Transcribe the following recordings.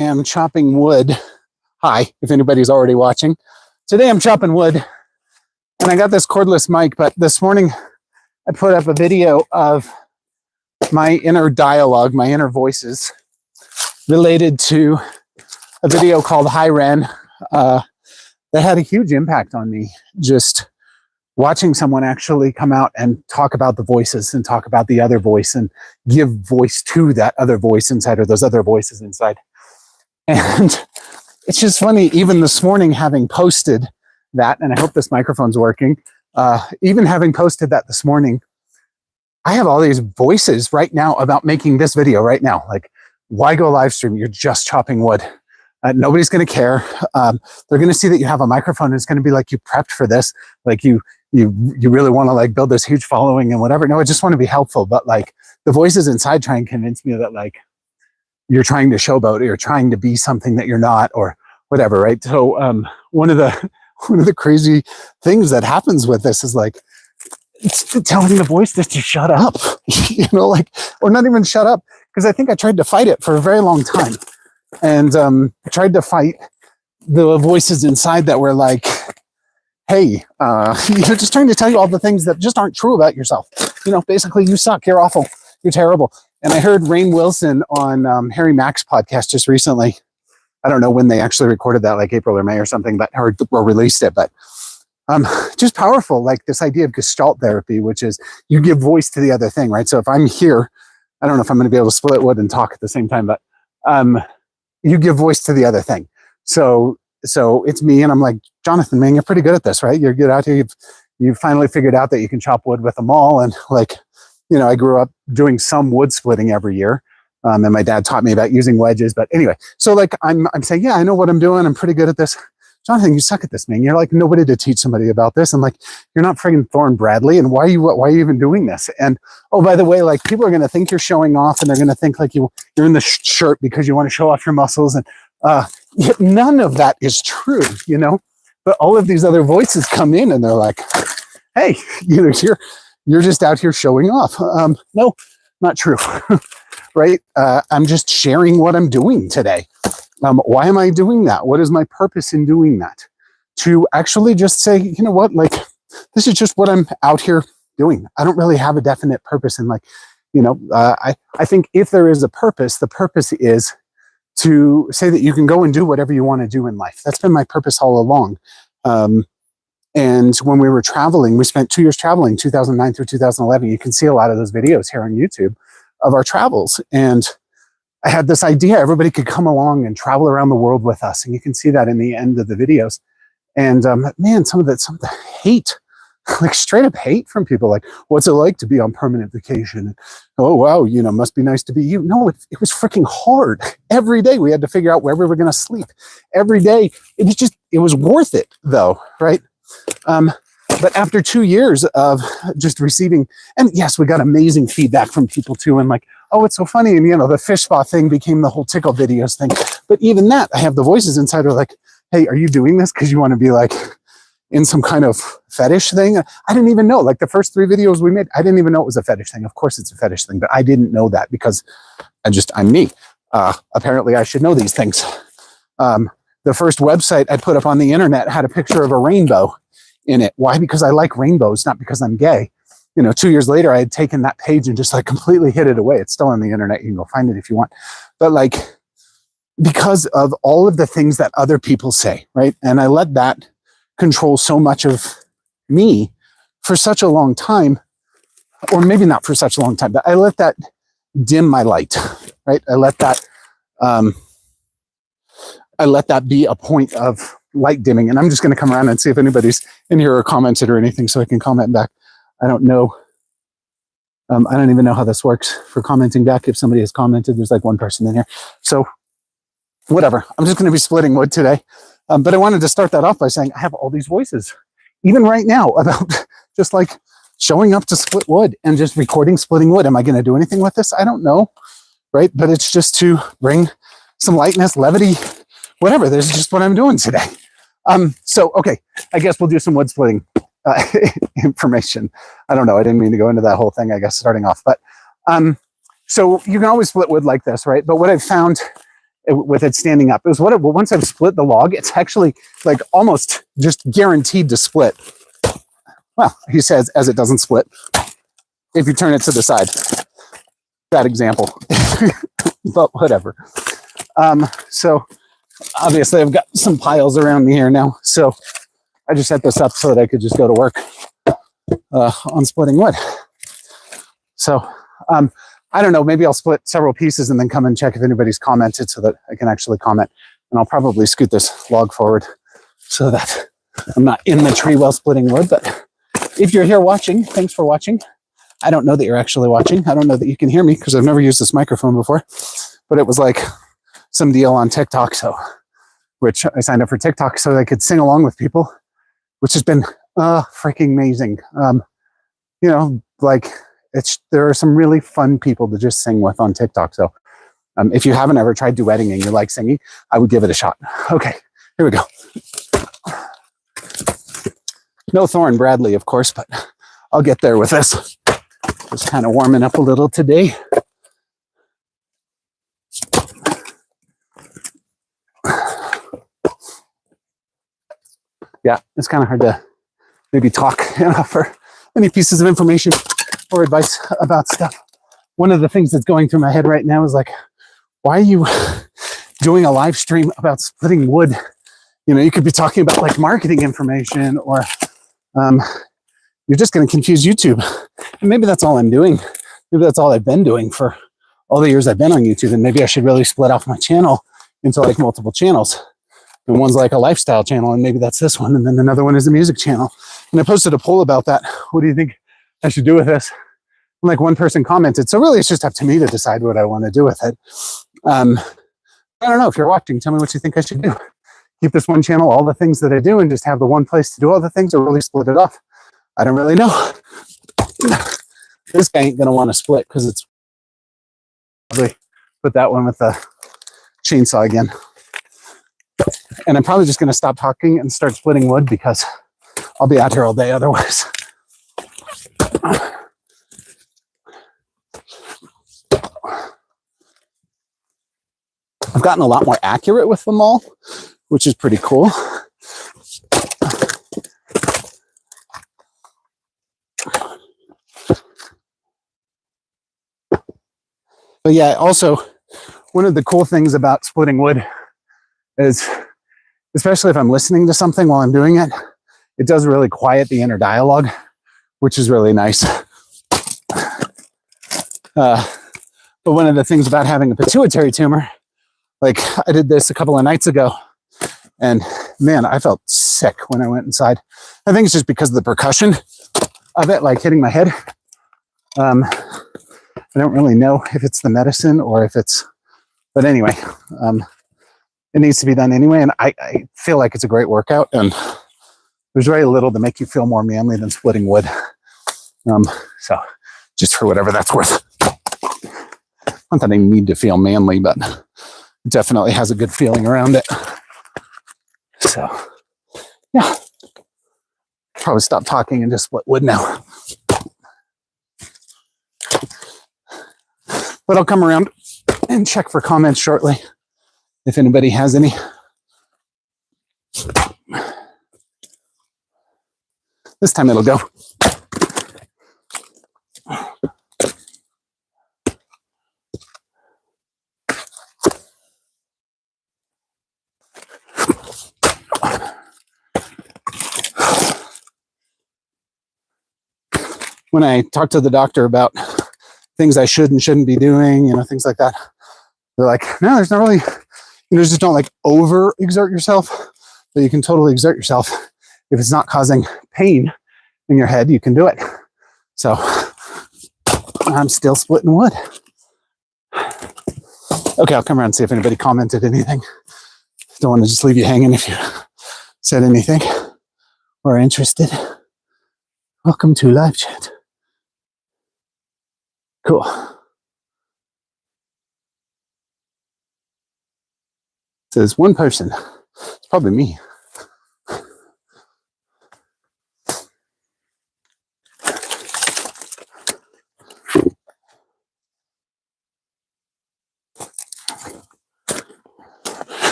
am chopping wood. Hi, if anybody's already watching. Today I'm chopping wood, and I got this cordless mic, but this morning I put up a video of my inner dialogue, my inner voices, related to a video called Hi Ren, that had a huge impact on me. Just watching someone actually come out and talk about the voices and talk about the other voice and give voice to that other voice inside, or those other voices inside. And it's just funny, even this morning, having posted that, and I hope this microphone's working, even having posted that this morning, I have all these voices right now about making this video right now. Like, why go live stream? You're just chopping wood. Nobody's going to care. They're going to see that you have a microphone. It's going to be like you prepped for this. Like you really want to like build this huge following and whatever. No, I just want to be helpful. But like the voices inside try and convince me that like you're trying to showboat, or you're trying to be something that you're not, or whatever, right? So one of the crazy things that happens with this is like it's telling the voice just to shut up, you know, like, or not even shut up, because I think I tried to fight it for a very long time. And tried to fight the voices inside that were like, hey, you're just trying to tell you all the things that just aren't true about yourself. You know, basically, you suck, you're awful, you're terrible. And I heard Rainn Wilson on Harry Mack's podcast just recently. I don't know when they actually recorded that, like April or May or something, but or released it. But just powerful, like this idea of Gestalt therapy, which is you give voice to the other thing, right? So if I'm here, I don't know if I'm going to be able to split wood and talk at the same time, but you give voice to the other thing. So it's me, and I'm like, Jonathan, man, you're pretty good at this, right? You're good out here. You've finally figured out that you can chop wood with them all. And like, you know, I grew up doing some wood splitting every year. And my dad taught me about using wedges. But anyway, so like I'm saying, yeah, I know what I'm doing. I'm pretty good at this. Jonathan, you suck at this, man. You're like nobody to teach somebody about this. And like, you're not friggin' Thorne Bradley. And why are you even doing this? And oh, by the way, like people are going to think you're showing off, and they're going to think like you're in the shirt because you want to show off your muscles. And yet none of that is true, you know, but all of these other voices come in and they're like, hey, you know, you're just out here showing off. No, not true. Right. I'm just sharing what I'm doing today. Why am I doing that? What is my purpose in doing that? To actually just say, you know what, like, this is just what I'm out here doing. I don't really have a definite purpose. And like, you know, I think if there is a purpose, the purpose is to say that you can go and do whatever you want to do in life. That's been my purpose all along. And when we were traveling, we spent 2 years traveling, 2009 through 2011. You can see a lot of those videos here on YouTube of our travels. And I had this idea, everybody could come along and travel around the world with us. And you can see that in the end of the videos. And man, some of the hate, like straight up hate from people, like, what's it like to be on permanent vacation? And, oh, wow, you know, must be nice to be you. No, it was freaking hard. Every day we had to figure out where we were going to sleep. Every day, it was worth it though, right? But after 2 years of just receiving, and yes, we got amazing feedback from people too. And like, oh, it's so funny. And you know, the fish spa thing became the whole tickle videos thing. But even that, I have the voices inside are like, hey, are you doing this because you want to be like in some kind of fetish thing? I didn't even know. Like the first 3 videos we made, I didn't even know it was a fetish thing. Of course it's a fetish thing, but I didn't know that because I'm me. Apparently I should know these things. The first website I put up on the internet had a picture of a rainbow in it. Why? Because I like rainbows, not because I'm gay. You know, 2 years later, I had taken that page and just like completely hid it away. It's still on the internet. You can go find it if you want. But like, because of all of the things that other people say, right? And I let that control so much of me for such a long time, or maybe not for such a long time, but I let that dim my light, right? I let that be a point of light dimming. And I'm just going to come around and see if anybody's in here or commented or anything so I can comment back. I don't know. I don't even know how this works for commenting back. If somebody has commented, there's like one person in here. So whatever. I'm just going to be splitting wood today. But I wanted to start that off by saying I have all these voices, even right now, about just like showing up to split wood and just recording splitting wood. Am I going to do anything with this? I don't know. Right. But it's just to bring some lightness, levity, whatever. This is just what I'm doing today. So, okay, I guess we'll do some wood splitting information. I don't know. I didn't mean to go into that whole thing, I guess, starting off. But so you can always split wood like this, right? But what I've found with it standing up. It was once I've split the log, it's actually like almost just guaranteed to split. Well, he says as it doesn't split if you turn it to the side. Bad example, but whatever. So obviously I've got some piles around me here now. So I just set this up so that I could just go to work on splitting wood. So I don't know, maybe I'll split several pieces and then come and check if anybody's commented so that I can actually comment. And I'll probably scoot this log forward so that I'm not in the tree while splitting wood. But if you're here watching, thanks for watching. I don't know that you're actually watching. I don't know that you can hear me because I've never used this microphone before. But it was like some deal on TikTok, which I signed up for TikTok so I could sing along with people, which has been freaking amazing. Like there are some really fun people to just sing with on TikTok. So if you haven't ever tried duetting and you like singing, I would give it a shot. Okay, here we go. No Thorne Bradley, of course, but I'll get there with this. Just kind of warming up a little today. Yeah, it's kind of hard to maybe talk for any pieces of information or advice about stuff. One of the things that's going through my head right now is like, why are you doing a live stream about splitting wood? You could be talking about like marketing information, or you're just going to confuse YouTube. And maybe that's all I'm doing. Maybe that's all I've been doing for all the years I've been on YouTube. And maybe I should really split off my channel into like multiple channels. And one's like a lifestyle channel, and maybe that's this one. And then another one is a music channel. And I posted a poll about that. What do you think I should do with this? And like one person commented. So really it's just up to me to decide what I want to do with it. I don't know if you're watching. Tell me what you think I should do. Keep this one channel, all the things that I do, and just have the one place to do all the things, or really split it off. I don't really know. This guy ain't going to want to split because it's probably put that one with the chainsaw again. And I'm probably just going to stop talking and start splitting wood because I'll be out here all day otherwise. I've gotten a lot more accurate with them all, which is pretty cool. But yeah, also one of the cool things about splitting wood is, especially if I'm listening to something while I'm doing it, it does really quiet the inner dialogue, which is really nice. But one of the things about having a pituitary tumor, like I did this a couple of nights ago, and man, I felt sick when I went inside. I think it's just because of the percussion of it, like hitting my head. I don't really know if it's the medicine or if it's, but anyway, it needs to be done anyway. And I feel like it's a great workout, and there's very little to make you feel more manly than splitting wood. So just for whatever that's worth. Not that I need to feel manly, but it definitely has a good feeling around it. So yeah, probably stop talking and just split wood now. But I'll come around and check for comments shortly if anybody has any. This time it'll go. When I talk to the doctor about things I should and shouldn't be doing, things like that, they're like, no, there's not really, just don't like over exert yourself, but you can totally exert yourself. If it's not causing pain in your head, you can do it. So I'm still splitting wood. Okay, I'll come around and see if anybody commented anything. Don't want to just leave you hanging if you said anything or are interested. Welcome to live chat. Cool. Says one person. It's probably me.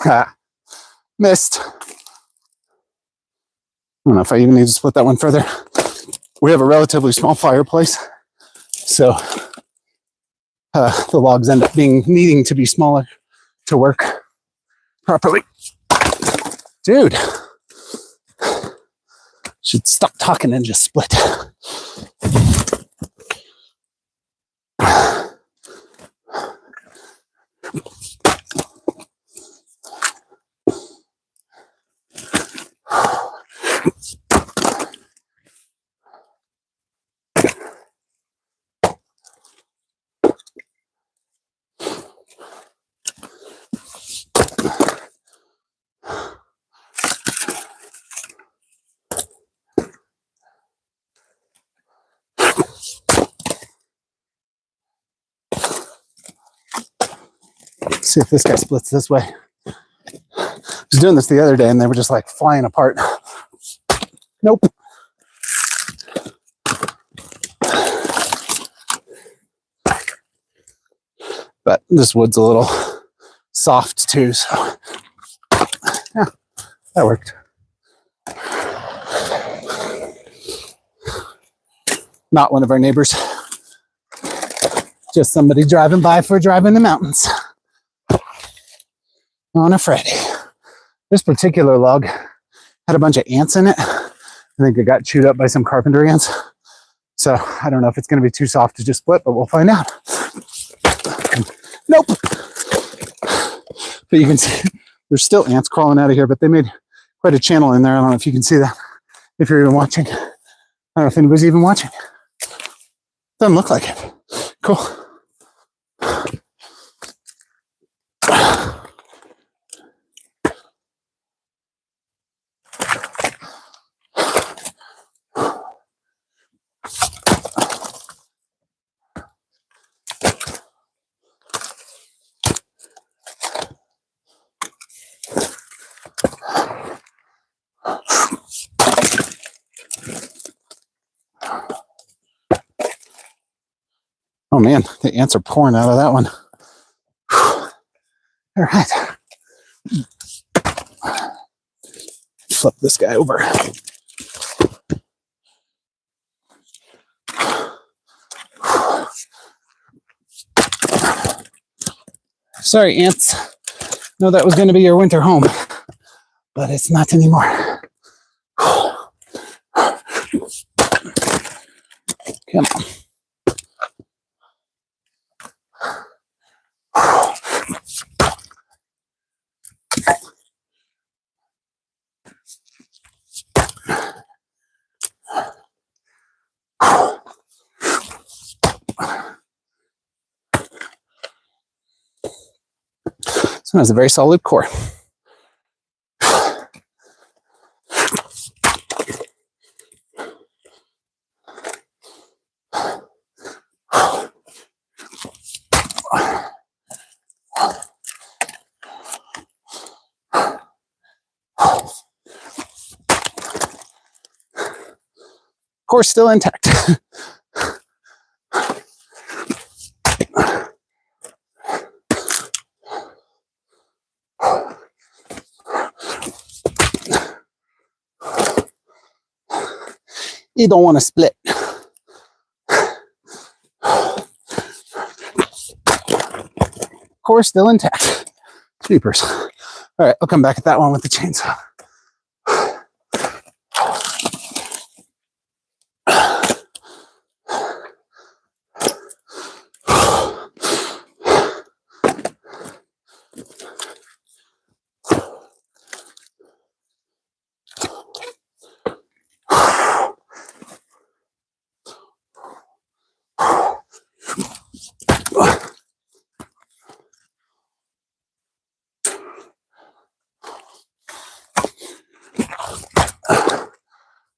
Ah, missed. I don't know if I even need to split that one further. We have a relatively small fireplace, so the logs end up needing to be smaller to work properly. Dude, should stop talking and just split. See if this guy splits this way. I was doing this the other day and they were just like flying apart. Nope. But this wood's a little soft too, so yeah, that worked. Not one of our neighbors. Just somebody driving by for a drive in the mountains on a Friday. This particular log had a bunch of ants in it. I think it got chewed up by some carpenter ants. So I don't know if it's going to be too soft to just split, but we'll find out. Nope. But you can see there's still ants crawling out of here, but they made quite a channel in there. I don't know if you can see that, if you're even watching. I don't know if anybody's even watching. Doesn't look like it. Cool. Oh man, the ants are pouring out of that one. All right. Flip this guy over. Sorry, ants. No, that was going to be your winter home, but it's not anymore. Come on. So that's a very solid core. Core still intact. You don't want to split. Core still intact. Jeepers. All right, I'll come back at that one with the chainsaw.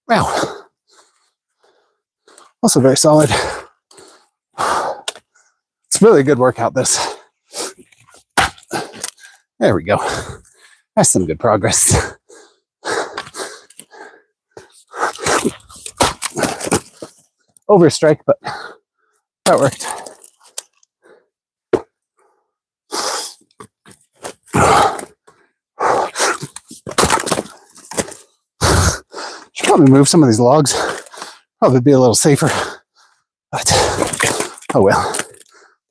Wow. Also very solid. It's really a good workout, this. There we go. That's some good progress. Overstrike, but that worked. probably move some of these logs. Probably be a little safer. But, oh well.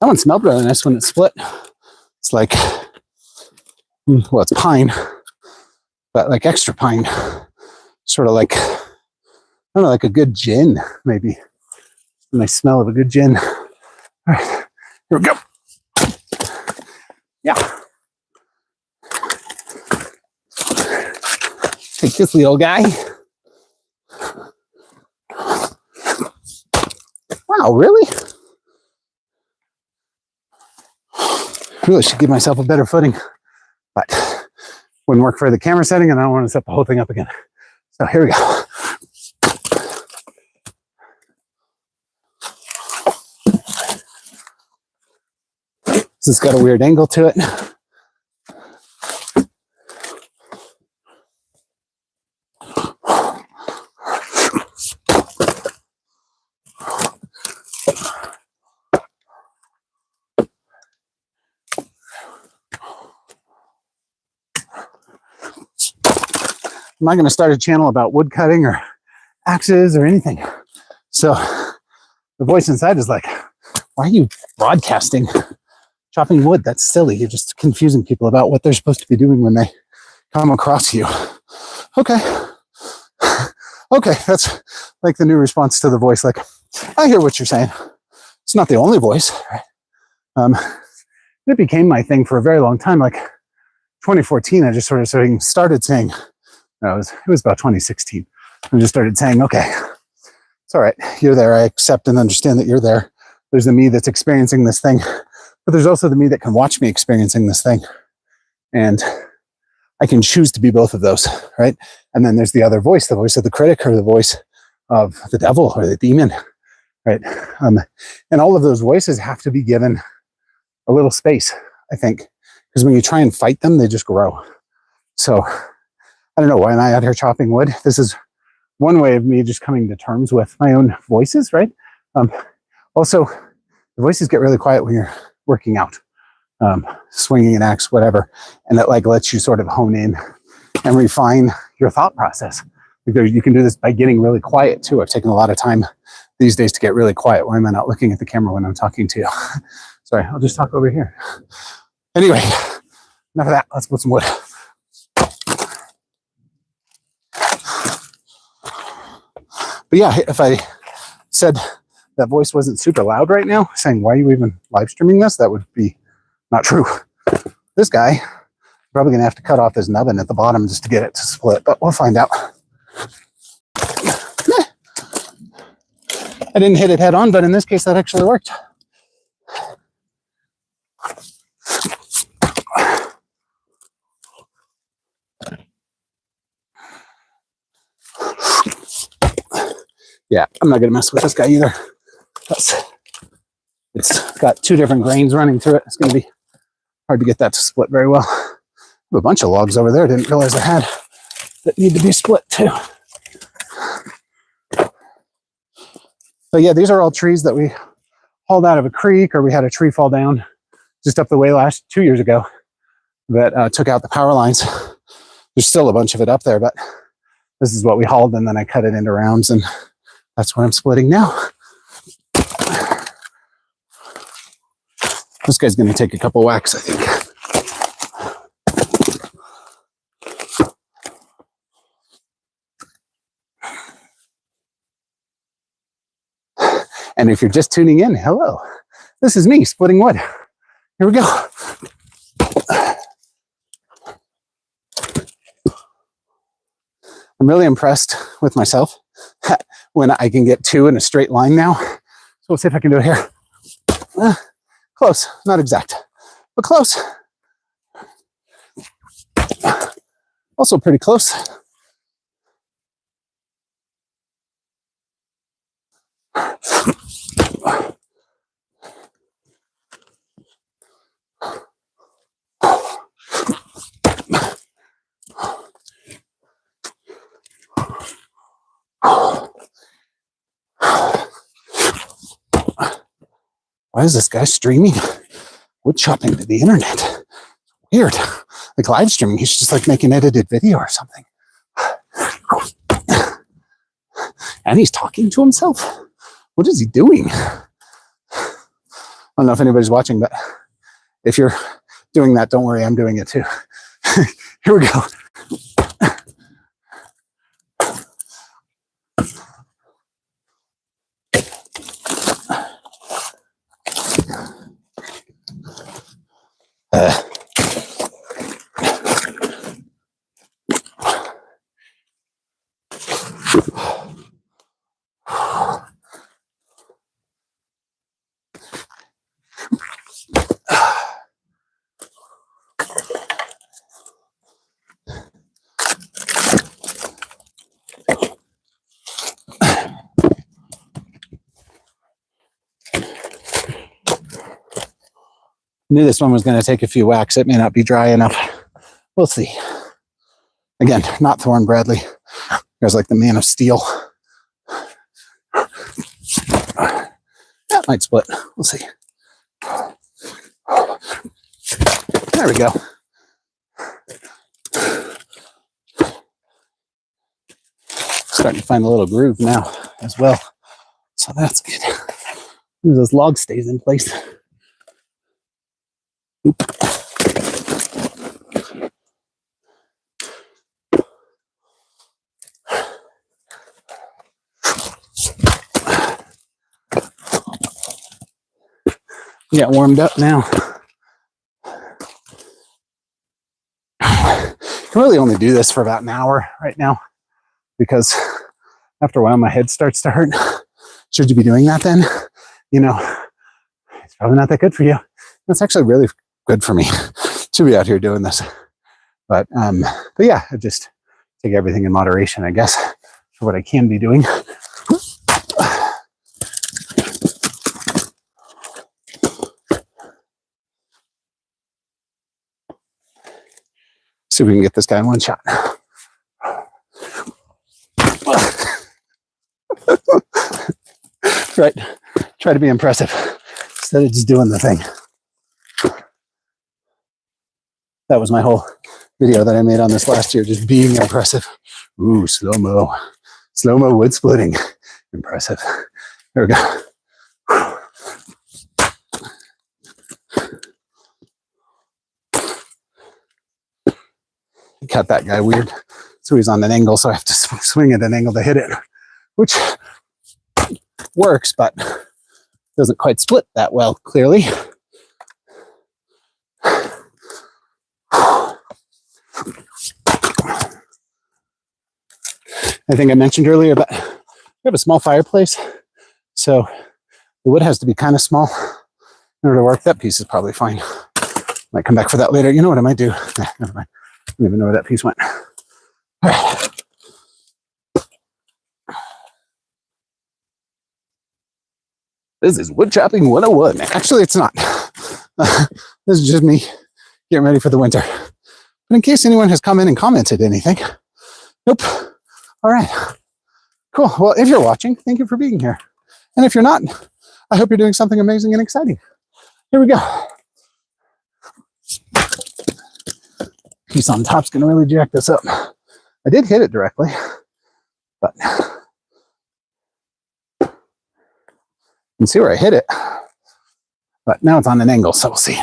That one smelled really nice when it split. It's like, well, it's pine, but like extra pine. Sort of like, I don't know, like a good gin, maybe. A nice smell of a good gin. All right, here we go. Yeah. Take this little guy. Wow, really? Really should give myself a better footing, but wouldn't work for the camera setting, and I don't want to set the whole thing up again. So here we go. This has got a weird angle to it. I'm not going to start a channel about wood cutting or axes or anything. So the voice inside is like, why are you broadcasting chopping wood? That's silly. You're just confusing people about what they're supposed to be doing when they come across you. Okay. Okay, that's like the new response to the voice. Like, I hear what you're saying. It's not the only voice. It became my thing for a very long time. Like 2014, I just sort of started saying, no, it was about 2016. I just started saying, okay, it's all right. You're there. I accept and understand that you're there. There's the me that's experiencing this thing, but there's also the me that can watch me experiencing this thing. And I can choose to be both of those, right? And then there's the other voice, the voice of the critic or the voice of the devil or the demon, right? And all of those voices have to be given a little space, I think, because when you try and fight them, they just grow. So I don't know, why am I out here chopping wood? This is one way of me just coming to terms with my own voices, right? Also, the voices get really quiet when you're working out, swinging an axe, whatever, and it like lets you sort of hone in and refine your thought process. Because you can do this by getting really quiet too. I've taken a lot of time these days to get really quiet. Why am I not looking at the camera when I'm talking to you? Sorry, I'll just talk over here. Anyway, enough of that. Let's put some wood. But yeah, if I said that voice wasn't super loud right now, saying, why are you even live streaming this? That would be not true. This guy, probably gonna have to cut off his nubbin at the bottom just to get it to split, but we'll find out. I didn't hit it head on, but in this case, that actually worked. Yeah, I'm not gonna mess with this guy either. It's got two different grains running through it. It's gonna be hard to get that to split very well. I have a bunch of logs over there. Didn't realize I had that need to be split too. So yeah, these are all trees that we hauled out of a creek, or we had a tree fall down just up the way 2 years ago that took out the power lines. There's still a bunch of it up there, but this is what we hauled, and then I cut it into rounds, and that's what I'm splitting now. This guy's going to take a couple whacks, I think. And if you're just tuning in, hello. This is me splitting wood. Here we go. I'm really impressed with myself when I can get two in a straight line now. So we'll see if I can do it here. Close, not exact, but close. Also pretty close. Why is this guy streaming wood chopping to the internet? Weird. Like live streaming, he's just like making edited video or something. And he's talking to himself. What is he doing? I don't know if anybody's watching, but if you're doing that, don't worry, I'm doing it too. Here we go. Knew this one was going to take a few whacks. It may not be dry enough. We'll see. Again, not Thorne Bradley. There's like the Man of Steel. That might split. We'll see. There we go. Starting to find a little groove now as well. So that's good. This log stays in place. Oop. Get warmed up now. I can really only do this for about an hour right now because after a while my head starts to hurt. Should you be doing that then? You know, it's probably not that good for you. That's actually really good for me to be out here doing this. But yeah, I just take everything in moderation, I guess, for what I can be doing. See if we can get this guy in one shot. Right. Try to be impressive instead of just doing the thing. That was my whole video that I made on this last year, just being impressive. Ooh, slow-mo. Slow-mo wood splitting. Impressive. There we go. Cut that guy weird. So he's on an angle, so I have to swing at an angle to hit it, which works, but doesn't quite split that well, clearly. I think I mentioned earlier, but we have a small fireplace, so the wood has to be kind of small in order to work. That piece is probably fine. Might come back for that later. You know what I might do? Nah, never mind. I don't even know where that piece went. All right. This is Woodchopping 101. Actually, it's not. This is just me getting ready for the winter. But in case anyone has come in and commented anything, nope. All right. Cool. Well, if you're watching, thank you for being here. And if you're not, I hope you're doing something amazing and exciting. Here we go. Piece on top's going to really jack this up. I did hit it directly, but you can see where I hit it. But now it's on an angle, so we'll see.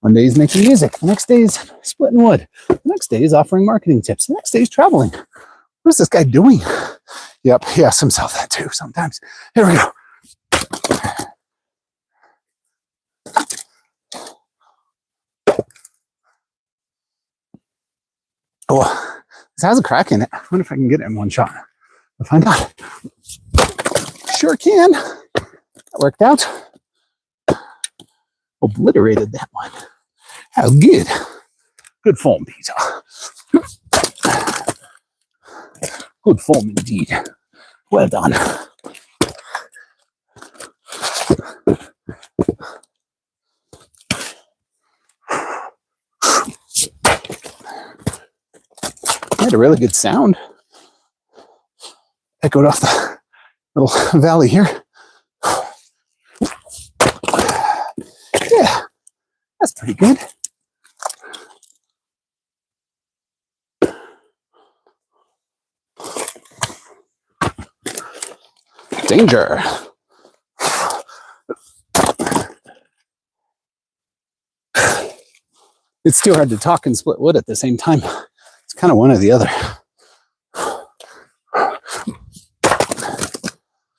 One day he's making music. The next day he's splitting wood. The next day he's offering marketing tips. The next day he's traveling. What is this guy doing? Yep, he asks himself that too sometimes. Here we go. Oh, this has a crack in it. I wonder if I can get it in one shot. We'll find out. Sure can. That worked out. Obliterated that one. That was good. Good form, Peter. Good form indeed. Well done. I had a really good sound. Echoed off the little valley here. That's pretty good. Danger. It's too hard to talk and split wood at the same time. It's kind of one or the other.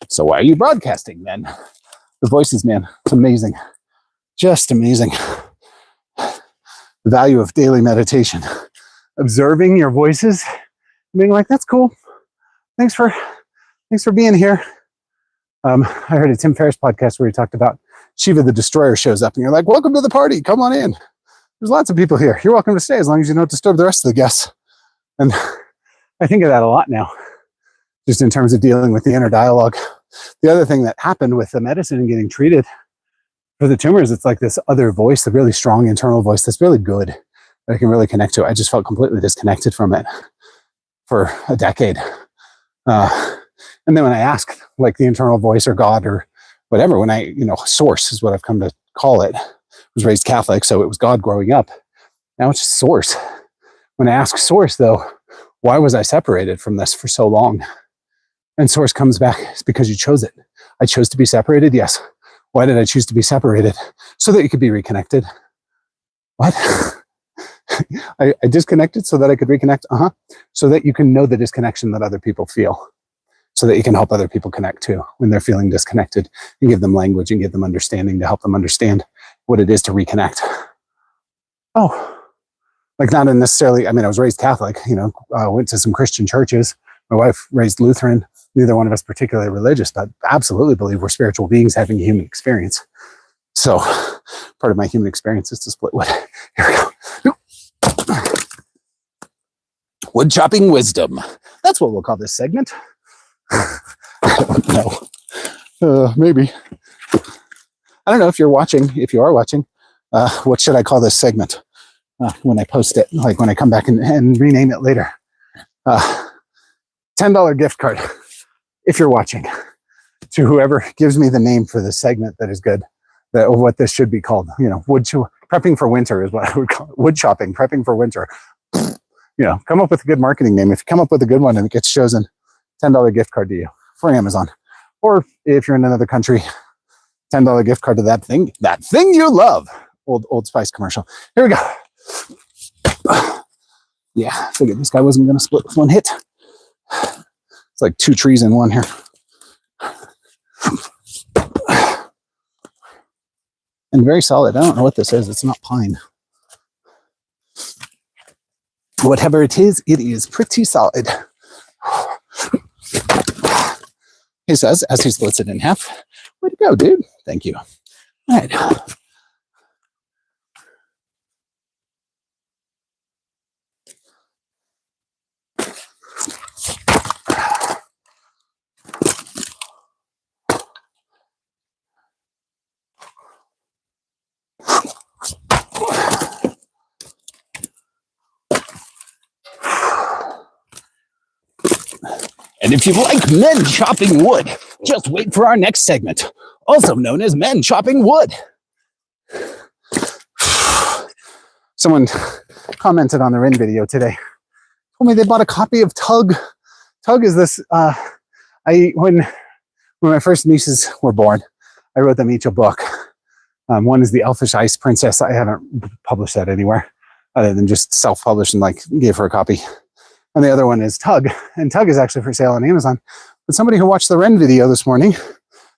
So why are you broadcasting, then? The voices, man, it's amazing. Just amazing. The value of daily meditation. Observing your voices, being like, that's cool. Thanks for being here. I heard a Tim Ferriss podcast where he talked about Shiva the Destroyer shows up and you're like, welcome to the party. Come on in. There's lots of people here. You're welcome to stay as long as you don't disturb the rest of the guests. And I think of that a lot now, just in terms of dealing with the inner dialogue. The other thing that happened with the medicine and getting treated for the tumors, it's like this other voice, the really strong internal voice that's really good, that I can really connect to. I just felt completely disconnected from it for a decade. And then when I asked, like the internal voice or God or whatever, when I, source is what I've come to call it. I was raised Catholic, so it was God growing up. Now it's just source. When I ask source, though, why was I separated from this for so long? And source comes back, it's because you chose it. I chose to be separated, yes. Why did I choose to be separated? So that you could be reconnected. What? I disconnected so that I could reconnect? So that you can know the disconnection that other people feel. So that you can help other people connect too when they're feeling disconnected, and give them language and give them understanding to help them understand what it is to reconnect. Oh, like not necessarily, I was raised Catholic, went to some Christian churches. My wife raised Lutheran. Neither one of us particularly religious, but absolutely believe we're spiritual beings having a human experience. So part of my human experience is to split wood. Here we go. Wood chopping wisdom. That's what we'll call this segment. I don't know. Maybe. I don't know if you're watching. If you are watching, what should I call this segment when I post it? Like when I come back and rename it later. $10 gift card. If you're watching, to whoever gives me the name for this segment that is good, that what this should be called. Prepping for winter is what I would call it. Wood chopping, prepping for winter. Come up with a good marketing name. If you come up with a good one and it gets chosen, $10 gift card to you for Amazon. Or if you're in another country, $10 gift card to that thing you love. Old Spice commercial. Here we go. Yeah, figured this guy wasn't going to split with one hit. It's like two trees in one here. And very solid. I don't know what this is. It's not pine. Whatever it is pretty solid. He says, as he splits it in half, way to go, dude. Thank you. All right. And if you like men chopping wood, just wait for our next segment, also known as Men Chopping Wood. Someone commented on the Rin video today. Told me they bought a copy of Tug. Tug is this, when my first nieces were born, I wrote them each a book. One is The Elfish Ice Princess. I haven't published that anywhere other than just self-published and gave her a copy. And the other one is Tug. And Tug is actually for sale on Amazon. But somebody who watched the Ren video this morning,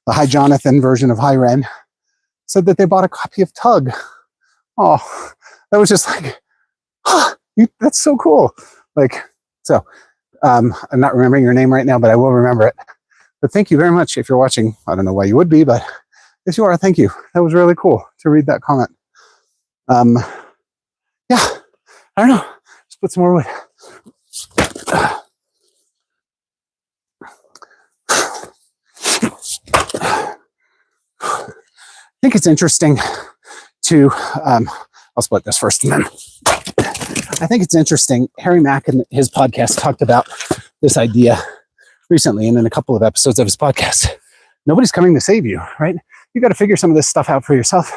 the Hi Jonathan version of Hi Ren, said that they bought a copy of Tug. Oh, that was just that's so cool. I'm not remembering your name right now, but I will remember it. But thank you very much if you're watching. I don't know why you would be, but if you are, thank you. That was really cool to read that comment. Yeah, I don't know. Just put some more wood. I think it's interesting to, I'll split this first and then. I think it's interesting. Harry Mack in his podcast talked about this idea recently and in a couple of episodes of his podcast. Nobody's coming to save you, right? You got to figure some of this stuff out for yourself.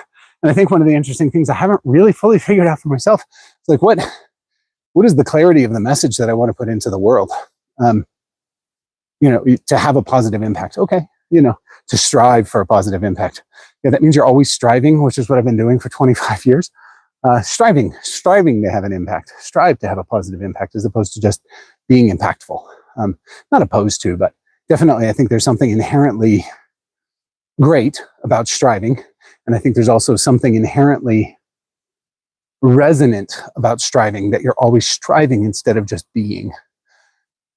And I think one of the interesting things I haven't really fully figured out for myself is like, what is the clarity of the message that I want to put into the world? To have a positive impact. Okay. To strive for a positive impact. Yeah, that means you're always striving, which is what I've been doing for 25 years. Striving to have an impact, strive to have a positive impact as opposed to just being impactful. Not opposed to, but definitely I think there's something inherently great about striving. And I think there's also something inherently resonant about striving, that you're always striving instead of just being.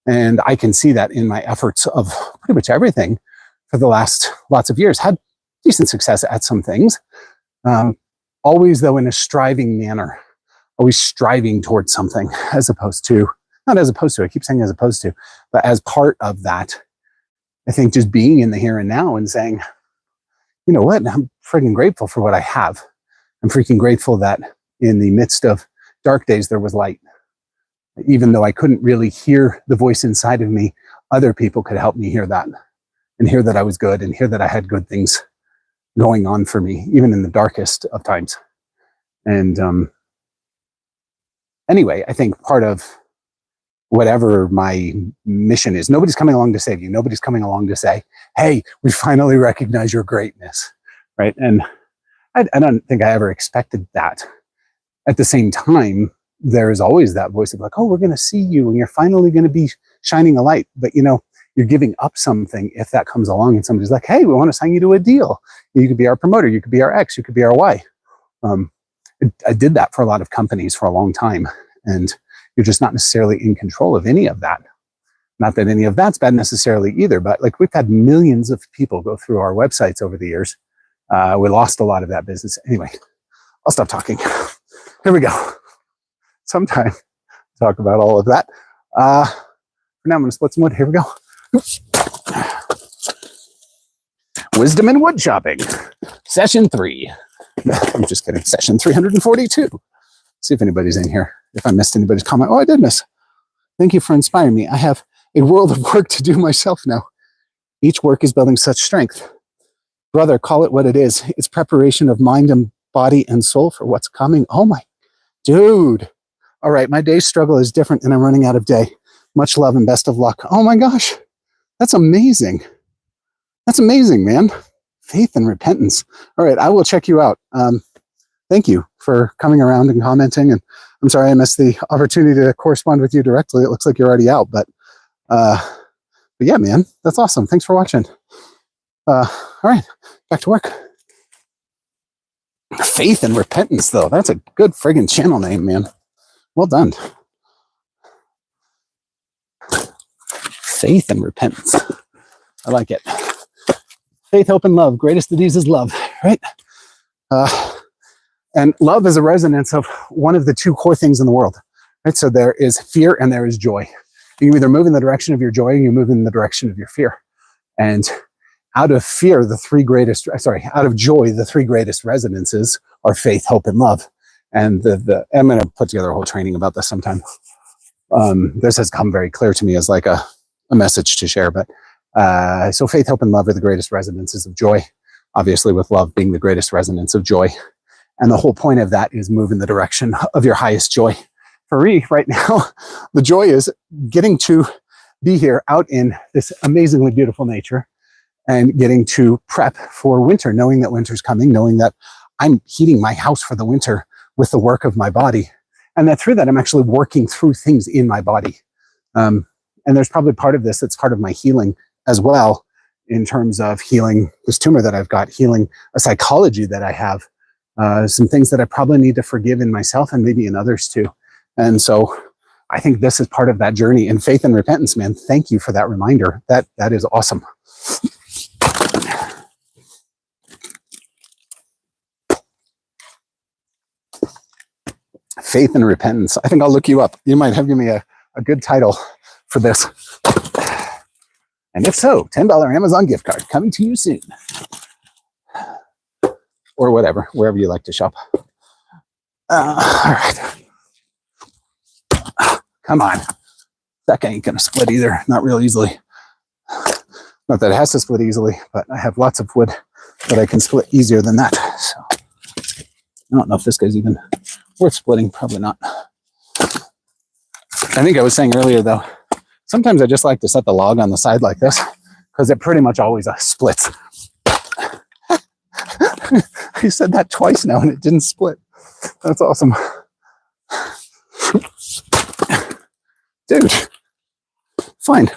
And I can see that in my efforts of pretty much everything for the last lots of years. Had decent success at some things. Always, though, in a striving manner, always striving towards something, not as opposed to, I keep saying as opposed to, but as part of that. I think just being in the here and now and saying, you know what, I'm freaking grateful for what I have. I'm freaking grateful that in the midst of dark days, there was light. Even though I couldn't really hear the voice inside of me, other people could help me hear that and hear that I was good and hear that I had good things going on for me, even in the darkest of times. And anyway, I think part of whatever my mission is, nobody's coming along to save you. Nobody's coming along to say, hey, we finally recognize your greatness, right? And I don't think I ever expected that. At the same time, there is always that voice of like, oh, we're going to see you and you're finally going to be shining a light. But, you're giving up something if that comes along and somebody's like, hey, we want to sign you to a deal. You could be our promoter. You could be our X. You could be our Y. I did that for a lot of companies for a long time. And you're just not necessarily in control of any of that. Not that any of that's bad necessarily either, but like we've had millions of people go through our websites over the years. We lost a lot of that business. Anyway, I'll stop talking. Here we go. Sometime talk about all of that. For now, I'm going to split some wood. Here we go. Wisdom and wood chopping, session 3. I'm just kidding. Session 342. See if anybody's in here. If I missed anybody's comment. Oh, I did miss. Thank you for inspiring me. I have a world of work to do myself now. Each work is building such strength. Brother, call it what it is. It's preparation of mind and body and soul for what's coming. Oh my, dude. All right, my day's struggle is different and I'm running out of day. Much love and best of luck. Oh my gosh, that's amazing. That's amazing, man. Faith and repentance. All right, I will check you out. Thank you for coming around and commenting. And I'm sorry I missed the opportunity to correspond with you directly. It looks like you're already out, but yeah, man, that's awesome. Thanks for watching. All right, back to work. Faith and repentance, though. That's a good friggin' channel name, man. Well done. Faith and repentance. I like it. Faith, hope, and love. Greatest of these is love, right? And love is a resonance of one of the two core things in the world, right? So there is fear and there is joy. You either move in the direction of your joy or you move in the direction of your fear. And out of fear, out of joy, the three greatest resonances are faith, hope, and love. And I'm going to put together a whole training about this sometime. This has come very clear to me as like a message to share. But so faith, hope, and love are the greatest resonances of joy. Obviously, with love being the greatest resonance of joy. And the whole point of that is move in the direction of your highest joy. For me, right now, the joy is getting to be here out in this amazingly beautiful nature and getting to prep for winter, knowing that winter's coming, knowing that I'm heating my house for the winter with the work of my body. And that through that, I'm actually working through things in my body. And there's probably part of this that's part of my healing as well, in terms of healing this tumor that I've got, healing a psychology that I have, some things that I probably need to forgive in myself and maybe in others too. And so I think this is part of that journey in faith and repentance, man. Thank you for that reminder. That is awesome. Faith and repentance. I think I'll look you up. You might have given me a good title for this. And if so, $10 Amazon gift card coming to you soon. Or whatever, wherever you like to shop. All right. Come on. That guy ain't going to split either. Not real easily. Not that it has to split easily, but I have lots of wood that I can split easier than that. So let's get I don't know if this guy's even worth splitting. Probably not. I think I was saying earlier, though, sometimes I just like to set the log on the side like this because it pretty much always splits. I said that twice now and it didn't split. That's awesome. Dude, fine.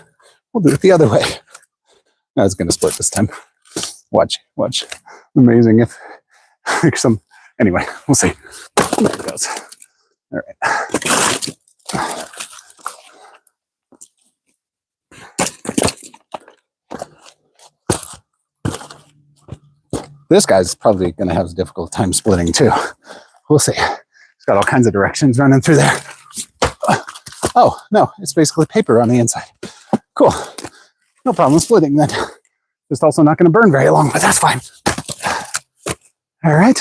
We'll do it the other way. No, it's going to split this time. Watch. Amazing if some... Anyway, we'll see. There it goes. All right. This guy's probably going to have a difficult time splitting too. We'll see. It's got all kinds of directions running through there. Oh, no, it's basically paper on the inside. Cool. No problem splitting then. Just also not going to burn very long, but that's fine. All right.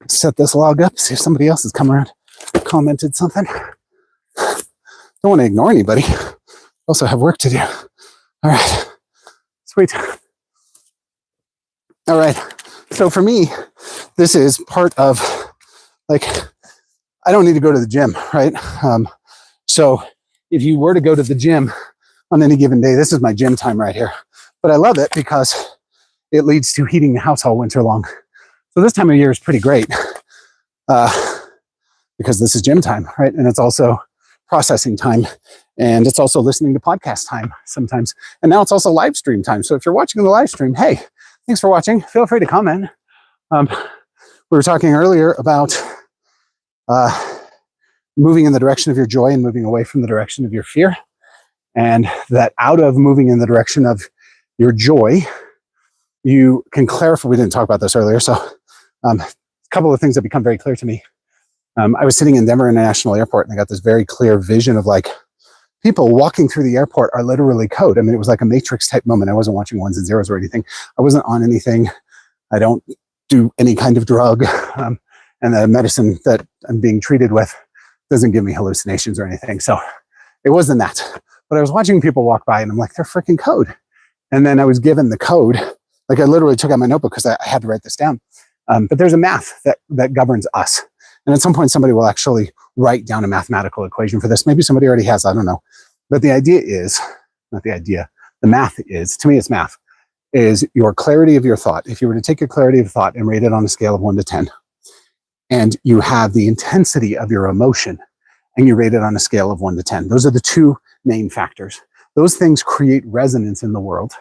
Set this log up, see if somebody else has come around, commented something. Don't want to ignore anybody. Also have work to do. All right. Sweet. All right. So for me, this is part of, like, I don't need to go to the gym, right? So if you were to go to the gym on any given day, this is my gym time right here. But I love it because it leads to heating the house all winter long. So this time of year is pretty great because this is gym time, right? And it's also processing time, and it's also listening to podcast time sometimes. And now it's also live stream time. So if you're watching the live stream, hey, thanks for watching. Feel free to comment. We were talking earlier about moving in the direction of your joy and moving away from the direction of your fear. And that out of moving in the direction of your joy, you can clarify. We didn't talk about this earlier. So a couple of things that become very clear to me. I was sitting in Denver International Airport and I got this very clear vision of, like, people walking through the airport are literally code. I mean, it was like a Matrix type moment. I wasn't watching ones and zeros or anything. I wasn't on anything. I don't do any kind of drug. And the medicine that I'm being treated with doesn't give me hallucinations or anything. So it wasn't that. But I was watching people walk by and I'm like, they're freaking code. And then I was given the code. Like, I literally took out my notebook because I had to write this down. But there's a math that governs us. And at some point, somebody will actually write down a mathematical equation for this. Maybe somebody already has, I don't know. But the idea is, the math is, to me it's math, is your clarity of your thought. If you were to take your clarity of thought and rate it on a scale of 1 to 10, and you have the intensity of your emotion, and you rate it on a scale of 1 to 10, those are the two main factors. Those things create resonance in the world.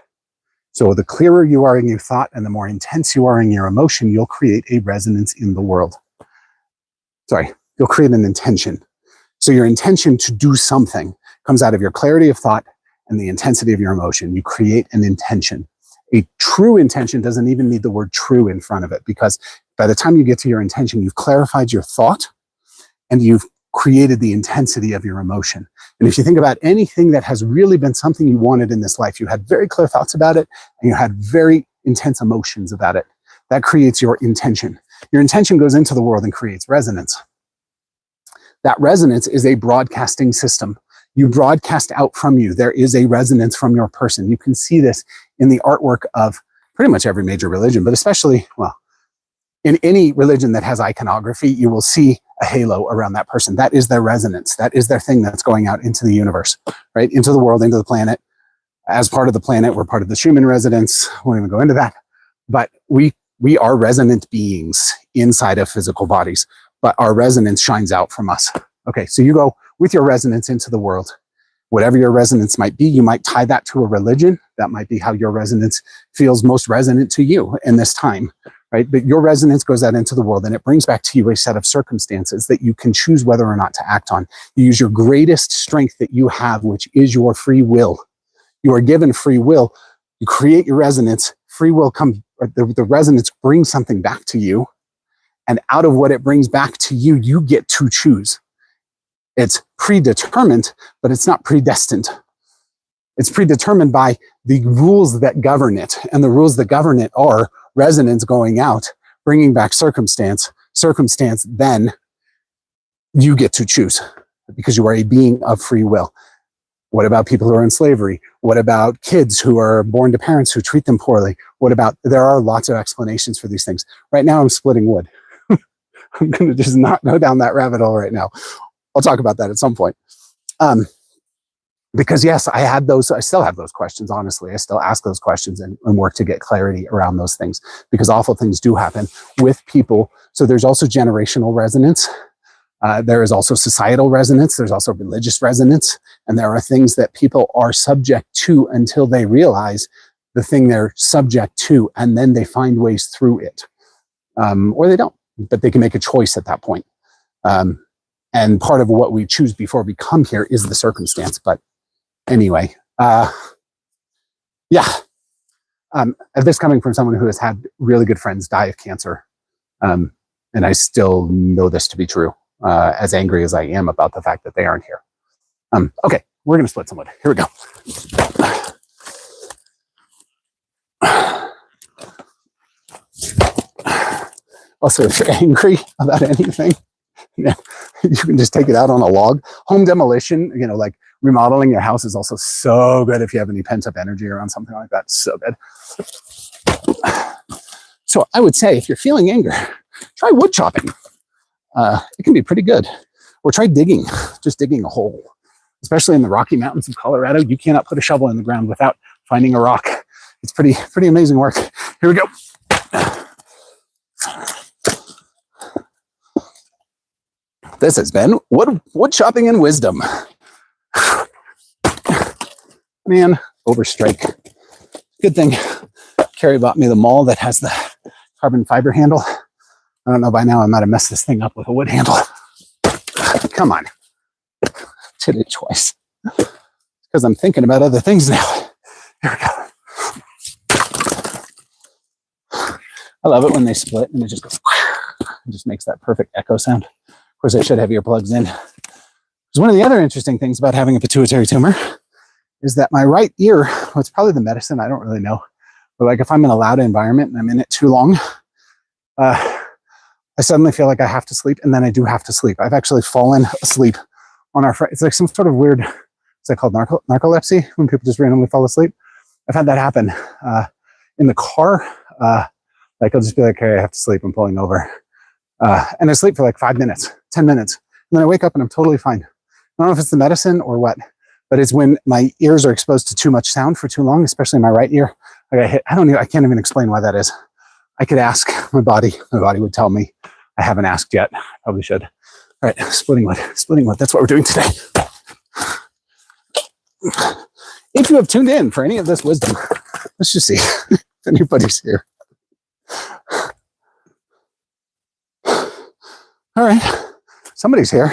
So the clearer you are in your thought and the more intense you are in your emotion, you'll create a resonance in the world. You'll create an intention. So your intention to do something comes out of your clarity of thought and the intensity of your emotion. You create an intention. A true intention doesn't even need the word true in front of it, because by the time you get to your intention, you've clarified your thought and you've created the intensity of your emotion. And if you think about anything that has really been something you wanted in this life, you had very clear thoughts about it and you had very intense emotions about it. That creates your intention. Your intention goes into the world and creates resonance. That resonance is a broadcasting system. You broadcast out from you. There is a resonance from your person. You can see this in the artwork of pretty much every major religion, but especially, well, in any religion that has iconography, you will see a halo around that person. That is their resonance. That is their thing that's going out into the universe, right? Into the world, into the planet. As part of the planet, we're part of the Schumann resonance. We won't even go into that. But we are resonant beings inside of physical bodies, but our resonance shines out from us. Okay, so you go with your resonance into the world. Whatever your resonance might be, you might tie that to a religion. That might be how your resonance feels most resonant to you in this time, right? But your resonance goes out into the world and it brings back to you a set of circumstances that you can choose whether or not to act on. You use your greatest strength that you have, which is your free will. You are given free will. You create your resonance. Free will comes, the resonance brings something back to you. And out of what it brings back to you, you get to choose. It's predetermined, but it's not predestined. It's predetermined by the rules that govern it. And the rules that govern it are resonance going out, bringing back circumstance. Circumstance, then you get to choose because you are a being of free will. What about people who are in slavery? What about kids who are born to parents who treat them poorly? What about, there are lots of explanations for these things. Right now I'm splitting wood. I'm going to just not go down that rabbit hole right now. I'll talk about that at some point. Because yes, I still have those questions, honestly. I still ask those questions and work to get clarity around those things, because awful things do happen with people. So there's also generational resonance. There is also societal resonance. There's also religious resonance. And there are things that people are subject to until they realize the thing they're subject to, and then they find ways through it. Or they don't, but they can make a choice at that point. And part of what we choose before we come here is the circumstance. But anyway, yeah. This coming from someone who has had really good friends die of cancer. And I still know this to be true, as angry as I am about the fact that they aren't here. Okay, we're going to split some wood. Here we go. Also, if you're angry about anything, yeah, you can just take it out on a log. Home demolition, like remodeling your house is also so good if you have any pent-up energy around something like that. So good. So I would say if you're feeling anger, try wood chopping. It can be pretty good. Or try digging, just digging a hole. Especially in the Rocky Mountains of Colorado, you cannot put a shovel in the ground without finding a rock. It's pretty amazing work. Here we go. This has been wood chopping and wisdom. Man, overstrike. Good thing Carrie bought me the maul that has the carbon fiber handle. I don't know, by now I might have messed this thing up with a wood handle. Come on. Did it twice. Because I'm thinking about other things now. Here we go. I love it when they split and it just goes, it just makes that perfect echo sound. Of course, I should have earplugs in. Because one of the other interesting things about having a pituitary tumor is that my right ear, well, it's probably the medicine, I don't really know. But like if I'm in a loud environment and I'm in it too long, I suddenly feel like I have to sleep, and then I do have to sleep. I've actually fallen asleep on our, it's like some sort of weird, is that called narcolepsy, when people just randomly fall asleep? I've had that happen in the car. Like I'll just be like, hey, I have to sleep, I'm pulling over. And I sleep for like 5 minutes, 10 minutes. And then I wake up and I'm totally fine. I don't know if it's the medicine or what, but it's when my ears are exposed to too much sound for too long, especially my right ear. Like I can't even explain why that is. I could ask my body would tell me. I haven't asked yet, probably should. All right, splitting wood, that's what we're doing today. If you have tuned in for any of this wisdom, let's just see if anybody's here. All right, somebody's here.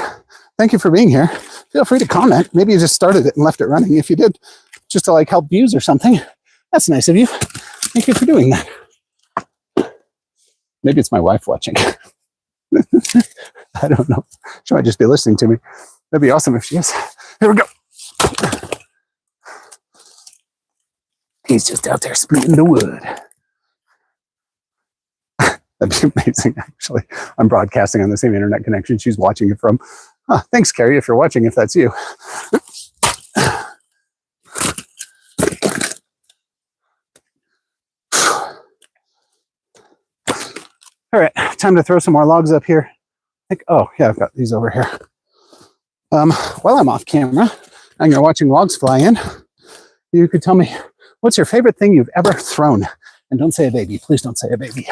Thank you for being here. Feel free to comment. Maybe you just started it and left it running. If you did, just to like help views or something, that's nice of you. Thank you for doing that. Maybe it's my wife watching. I don't know. She might just be listening to me. That'd be awesome if she is. Here we go. He's just out there splitting the wood. That'd be amazing, actually. I'm broadcasting on the same internet connection she's watching it from. Thanks, Carrie, if you're watching, if that's you. All right, time to throw some more logs up here. Oh, yeah, I've got these over here. While I'm off camera and you're watching logs fly in, you could tell me, what's your favorite thing you've ever thrown? And don't say a baby. Please don't say a baby.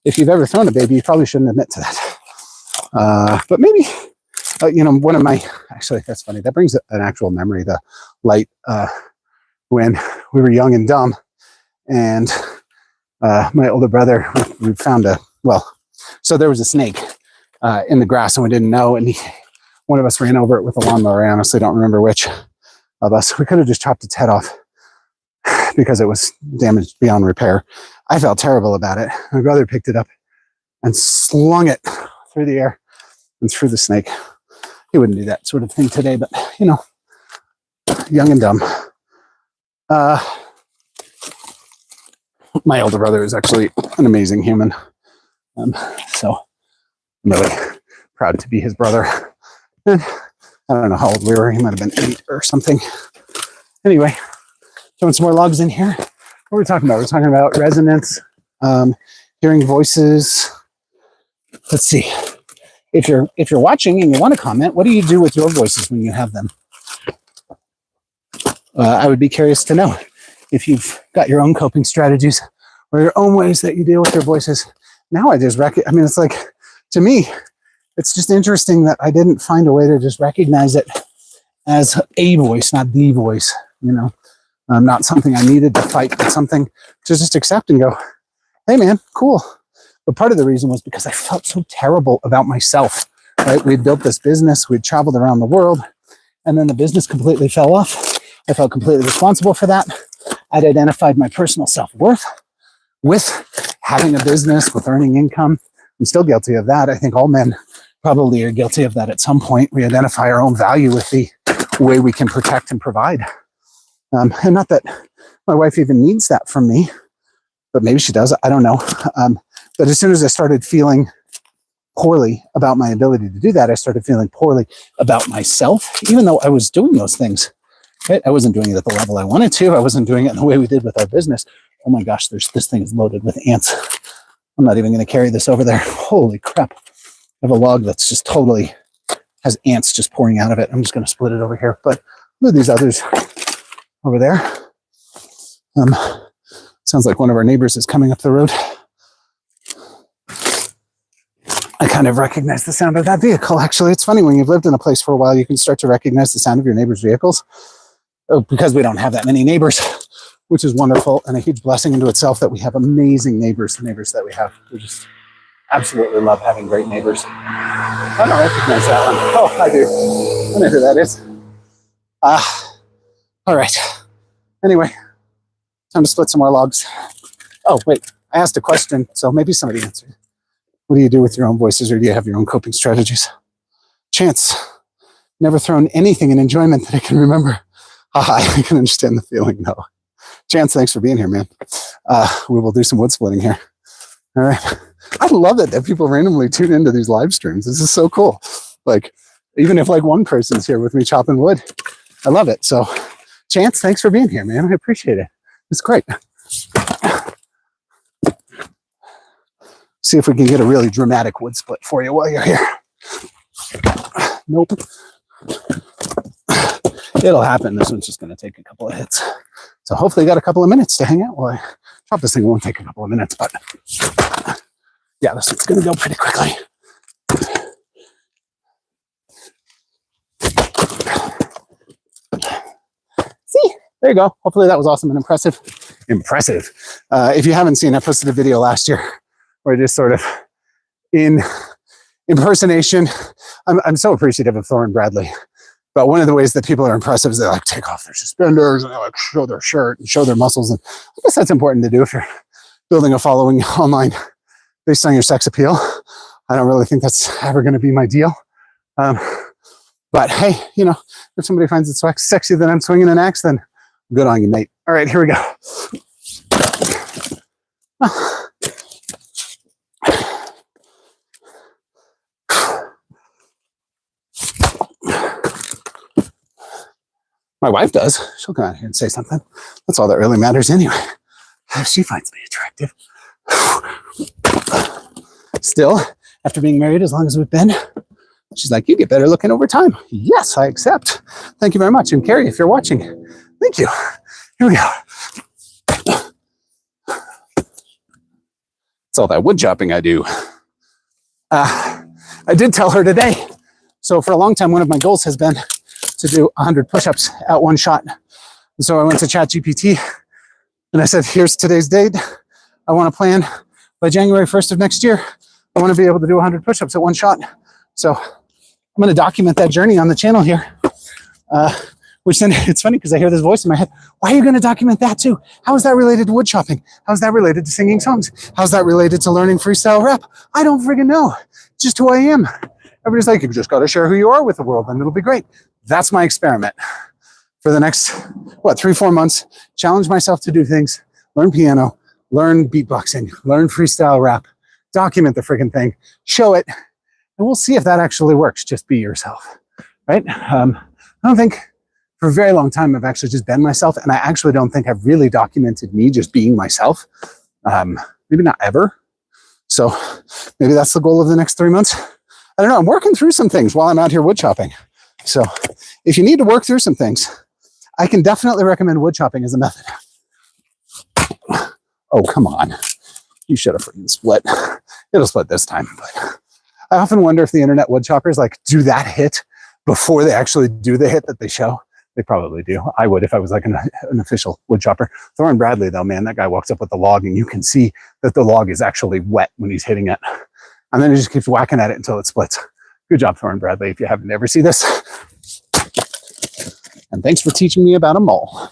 If you've ever thrown a baby, you probably shouldn't admit to that. But maybe, one of my, actually, that's funny. That brings an actual memory, the light, when we were young and dumb. And my older brother, we found so there was a snake in the grass and we didn't know. And one of us ran over it with a lawnmower. I honestly don't remember which of us. We could have just chopped its head off because it was damaged beyond repair. I felt terrible about it. My brother picked it up and slung it through the air and through the snake. He wouldn't do that sort of thing today, but young and dumb. My older brother is actually an amazing human. So I'm really proud to be his brother. And I don't know how old we were. He might have been 8 or something. Anyway, throwing some more logs in here. What are we talking about? We're talking about resonance, hearing voices. Let's see. If you're watching and you want to comment, what do you do with your voices when you have them? I would be curious to know if you've got your own coping strategies or your own ways that you deal with your voices. Now I just it's like, to me, it's just interesting that I didn't find a way to just recognize it as a voice, not the voice, not something I needed to fight, but something to just accept and go, hey man, cool. But part of the reason was because I felt so terrible about myself, right? We'd built this business, we'd traveled around the world, and then the business completely fell off. I felt completely responsible for that. I'd identified my personal self-worth with having a business, with earning income. I'm still guilty of that. I think all men probably are guilty of that at some point. We identify our own value with the way we can protect and provide. And not that my wife even needs that from me, but maybe she does. I don't know. But as soon as I started feeling poorly about my ability to do that, I started feeling poorly about myself, even though I was doing those things. Right? I wasn't doing it at the level I wanted to. I wasn't doing it in the way we did with our business. Oh my gosh, this thing is loaded with ants. I'm not even going to carry this over there. Holy crap. I have a log that's just totally has ants just pouring out of it. I'm just going to split it over here. But look at these others over there. Sounds like one of our neighbors is coming up the road. I kind of recognize the sound of that vehicle. Actually, it's funny when you've lived in a place for a while, you can start to recognize the sound of your neighbor's vehicles. Because we don't have that many neighbors, which is wonderful and a huge blessing into itself that we have amazing neighbors, the neighbors that we have. We just absolutely love having great neighbors. I don't recognize that one. Oh, I do. I know who that is. All right. Anyway, time to split some more logs. Oh, wait. I asked a question, so maybe somebody answered. What do you do with your own voices, or do you have your own coping strategies? Chance. Never thrown anything in enjoyment that I can remember. I can understand the feeling, though. Chance, thanks for being here, man. We will do some wood splitting here. All right. I love it that people randomly tune into these live streams. This is so cool. Like, even if like one person's here with me chopping wood, I love it. So, Chance, thanks for being here, man. I appreciate it. It's great. See if we can get a really dramatic wood split for you while you're here. Nope. It'll happen. This one's just going to take a couple of hits. So hopefully you got a couple of minutes to hang out while I chop this thing. It won't take a couple of minutes, but yeah, this one's going to go pretty quickly. See, there you go. Hopefully that was awesome and impressive. If you haven't seen, I posted a video last year where I just sort of in impersonation. I'm so appreciative of Thor and Bradley. But one of the ways that people are impressive is they like take off their suspenders and they like show their shirt and show their muscles. And I guess that's important to do if you're building a following online based on your sex appeal. I don't really think that's ever going to be my deal. But hey, if somebody finds it sexy that I'm swinging an axe, then good on you, mate. All right, here we go. My wife does. She'll come out here and say something. That's all that really matters anyway. She finds me attractive. Still, after being married as long as we've been, she's like, you get better looking over time. Yes, I accept. Thank you very much. And Carrie, if you're watching, thank you. Here we go. It's all that wood chopping I do. I did tell her today. So for a long time, one of my goals has been to do 100 push-ups at one shot. And so I went to ChatGPT and I said, here's today's date. I want to plan by January 1st of next year. I want to be able to do 100 push-ups at one shot. So I'm going to document that journey on the channel here. Which then it's funny because I hear this voice in my head. Why are you going to document that too? How is that related to wood chopping? How is that related to singing songs? How's that related to learning freestyle rap? I don't friggin' know. It's just who I am. Everybody's like, you've just got to share who you are with the world and it'll be great. That's my experiment for the next, 3-4 months. Challenge myself to do things, learn piano, learn beatboxing, learn freestyle rap, document the friggin' thing, show it, and we'll see if that actually works. Just be yourself. right? I don't think for a very long time I've actually just been myself, and I actually don't think I've really documented me just being myself. Maybe not ever. So maybe that's the goal of the next 3 months. I don't know. I'm working through some things while I'm out here wood chopping. So if you need to work through some things, I can definitely recommend wood chopping as a method. Oh, come on. You should have freaking split. It'll split this time. But I often wonder if the internet wood choppers like do that hit before they actually do the hit that they show. They probably do. I would if I was like an official wood chopper. Thorne Bradley, though, man, that guy walks up with the log and you can see that the log is actually wet when he's hitting it. And then he just keeps whacking at it until it splits. Good job, Thorne Bradley, if you haven't ever seen this. And thanks for teaching me about a mole.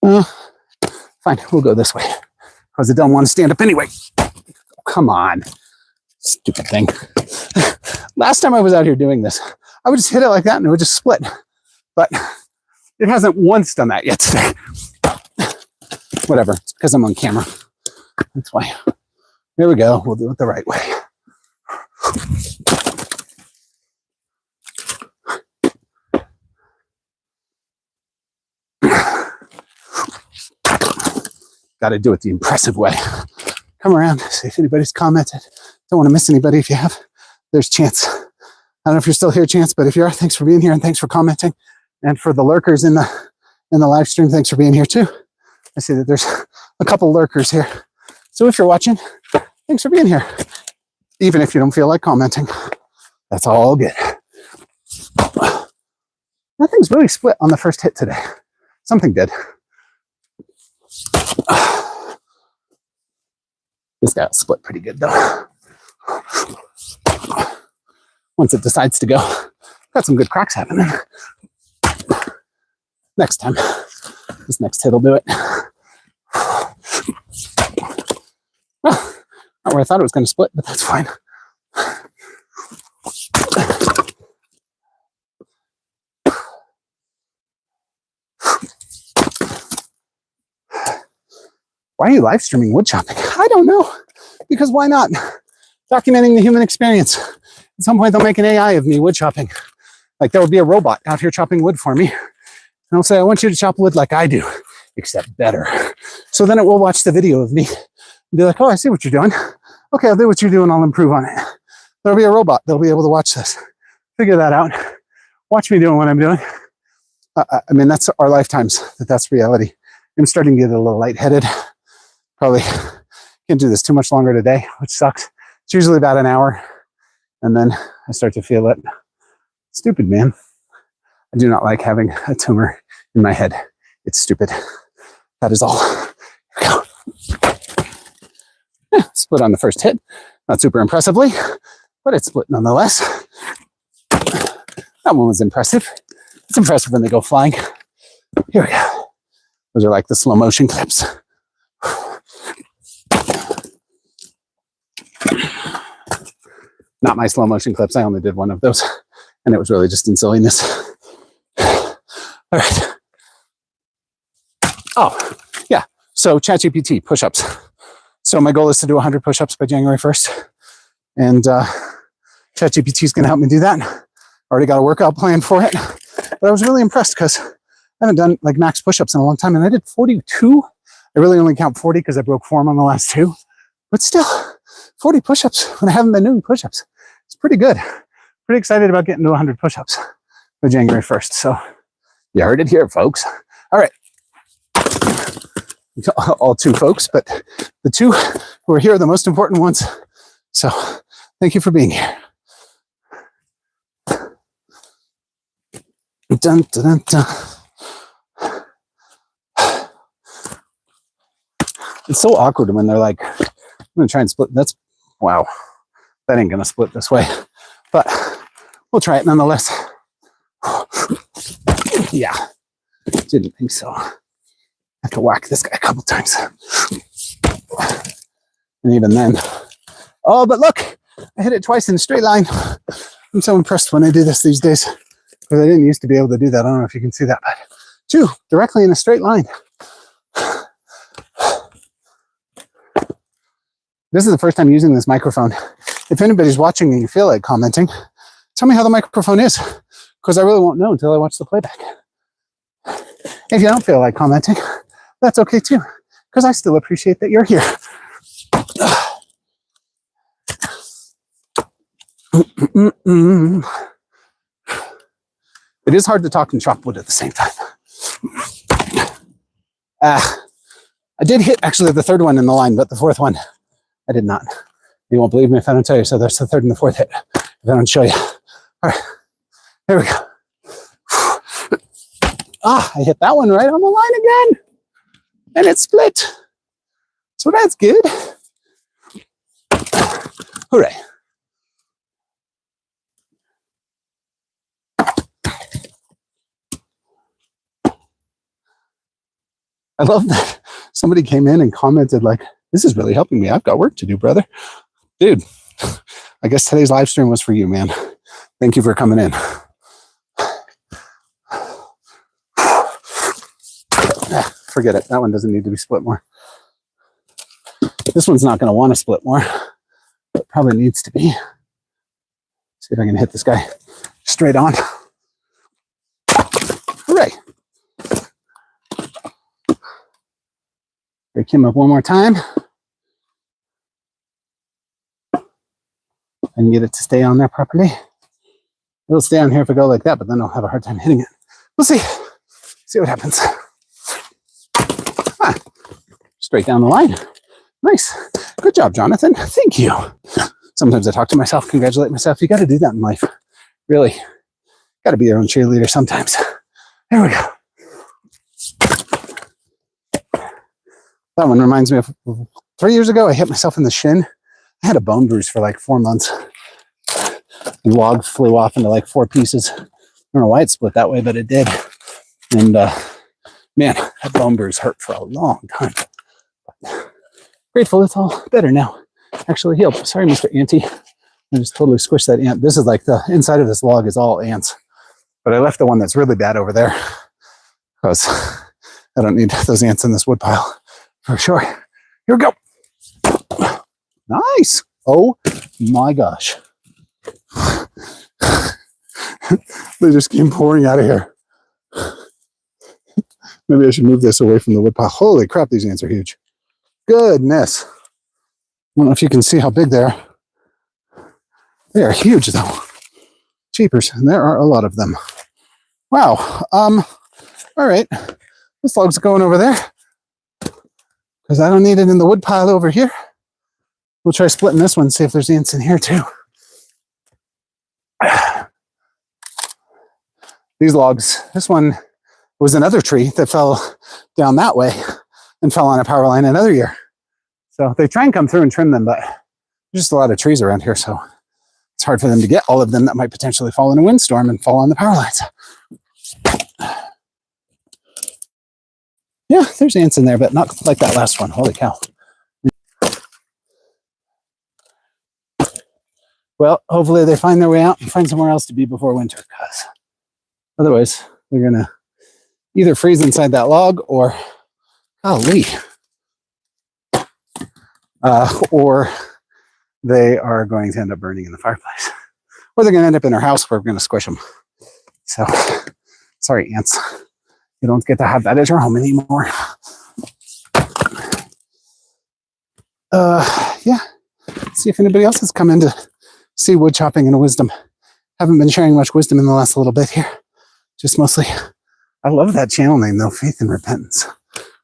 Fine, we'll go this way. Because I don't want to stand up anyway. Oh, come on. Stupid thing. Last time I was out here doing this, I would just hit it like that and it would just split. But it hasn't once done that yet today. Whatever, it's because I'm on camera. That's why. Here we go. We'll do it the right way. Got to do it the impressive way. Come around, see if anybody's commented. Don't want to miss anybody. If you have, there's Chance. I don't know if you're still here, Chance, but if you are, thanks for being here and thanks for commenting. And for the lurkers in the live stream, thanks for being here too. I see that there's a couple lurkers here. So if you're watching, thanks for being here. Even if you don't feel like commenting, that's all good. Nothing's really split on the first hit today. Something did. This guy will split pretty good though. Once it decides to go, got some good cracks happening. Next time, this next hit will do it. Well, not where I thought it was going to split, but that's fine. Why are you live streaming wood chopping? I don't know. Because why not? Documenting the human experience. At some point, they'll make an AI of me wood chopping. Like there will be a robot out here chopping wood for me. And I'll say, I want you to chop wood like I do, except better. So then it will watch the video of me and be like, oh, I see what you're doing. Okay, I'll do what you're doing. I'll improve on it. There'll be a robot. They'll be able to watch this. Figure that out. Watch me doing what I'm doing. I mean, that's our lifetimes. That's reality. I'm starting to get a little lightheaded. Probably can't do this too much longer today, which sucks. It's usually about an hour. And then I start to feel it. Stupid, man. I do not like having a tumor in my head. It's stupid. That is all. Here we go. Yeah, split on the first hit. Not super impressively, but it split nonetheless. That one was impressive. It's impressive when they go flying. Here we go. Those are like the slow motion clips. Not my slow motion clips. I only did one of those. And it was really just in silliness. All right. Oh, yeah. So ChatGPT push-ups. So my goal is to do 100 push-ups by January 1st. And ChatGPT is going to help me do that. Already got a workout plan for it. But I was really impressed because I haven't done like max push-ups in a long time. And I did 42. I really only count 40 because I broke form on the last two. But still, 40 push-ups when I haven't been doing push-ups. It's pretty good. Pretty excited about getting to 100 push-ups by January 1st. So you heard it here, folks. All right. All two folks, but the two who are here are the most important ones. So thank you for being here. Dun, dun, dun, dun. It's so awkward when they're like, I'm going to try and split. That's, wow. That ain't going to split this way. But we'll try it nonetheless. Yeah. Didn't think so. I have to whack this guy a couple times. And even then. Oh, but look. I hit it twice in a straight line. I'm so impressed when I do this these days. Because I didn't used to be able to do that. I don't know if you can see that. But two, directly in a straight line. This is the first time using this microphone if anybody's watching and you feel like commenting, tell me how the microphone is, because I really won't know until I watch the playback. If you don't feel like commenting, that's okay too, because I still appreciate that you're here. It is hard to talk and chop wood at the same time. I did hit actually the third one in the line, but the fourth one, I did not. You won't believe me if I don't tell you. So there's the third and the fourth hit. If I don't show you. All right, here we go. I hit that one right on the line again. And it split. So that's good. Hooray. I love that somebody came in and commented like, this is really helping me. I've got work to do, brother. Dude, I guess today's live stream was for you, man. Thank you for coming in. Forget it. That one doesn't need to be split more. This one's not going to want to split more. But probably needs to be. See if I can hit this guy straight on. Hooray. Break him up one more time. And get it to stay on there properly. It'll stay on here if I go like that, but then I'll have a hard time hitting it. We'll see. See what happens. Straight down the line. Nice. Good job, Jonathan. Thank you. Sometimes I talk to myself, congratulate myself. You got to do that in life. Really. Got to be your own cheerleader sometimes. There we go. That one reminds me of 3 years ago, I hit myself in the shin. I had a bone bruise for like 4 months. The log flew off into like 4 pieces. I don't know why it split that way, but it did. And man, that bone bruise hurt for a long time. Grateful it's all better now. Actually healed. Sorry, Mr. Auntie. I just totally squished that ant. This is like the inside of this log is all ants. But I left the one that's really bad over there because I don't need those ants in this wood pile for sure. Here we go. Nice. Oh my gosh. They just came pouring out of here. Maybe I should move this away from the wood pile. Holy crap, these ants are huge. Goodness. I don't know if you can see how big they are. They are huge though. Jeepers, and there are a lot of them. Wow. All right. This log's going over there because I don't need it in the wood pile over here. We'll try splitting this one, see if there's ants in here too. These logs, this one was another tree that fell down that way and fell on a power line another year. So they try and come through and trim them, but there's just a lot of trees around here, so it's hard for them to get all of them that might potentially fall in a windstorm and fall on the power lines. Yeah, there's ants in there, but not like that last one. Holy cow. Well, hopefully they find their way out and find somewhere else to be before winter, because otherwise they're going to either freeze inside that log or, golly, or they are going to end up burning in the fireplace. Or they're going to end up in our house where we're going to squish them. So, sorry, ants. You don't get to have that as your home anymore. Yeah. See if anybody else has come in to see wood chopping and wisdom. Haven't been sharing much wisdom in the last little bit here. Just mostly, I love that channel name though, Faith and Repentance.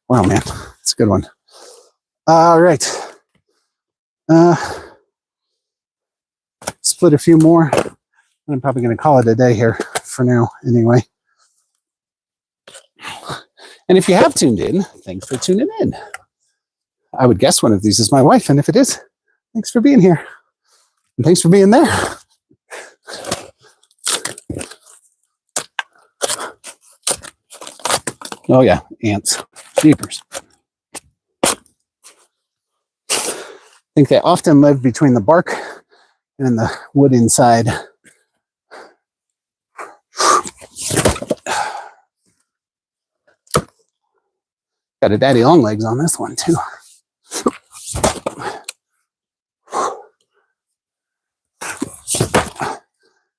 Wow, man, it's a good one. All right. Split a few more. I'm probably going to call it a day here for now anyway. And if you have tuned in, thanks for tuning in. I would guess one of these is my wife, and if it is, thanks for being here. And thanks for being there. Oh yeah, ants. Jeepers. I think they often live between the bark and the wood inside. Got a daddy long legs on this one too.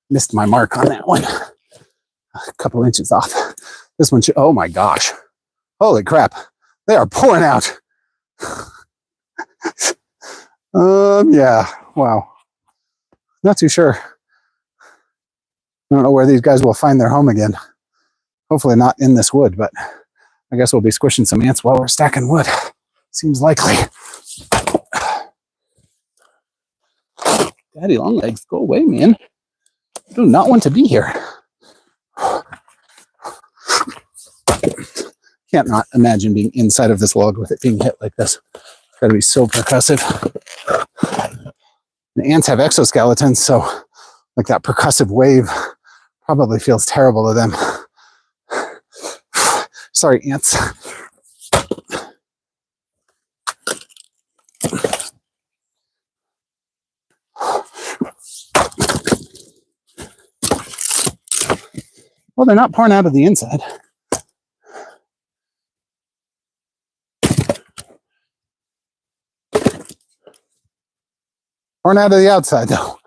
Missed my mark on that one. A couple inches off. This one should, oh my gosh. Holy crap. They are pouring out. Yeah, wow. Not too sure. I don't know where these guys will find their home again. Hopefully not in this wood, but I guess we'll be squishing some ants while we're stacking wood. Seems likely. Daddy long legs, go away, man. I do not want to be here. Can't not imagine being inside of this log with it being hit like this. It's gotta be so percussive. The ants have exoskeletons, so like that percussive wave probably feels terrible to them. Sorry, ants. Well, they're not pouring out of the inside. Pouring out of the outside, though.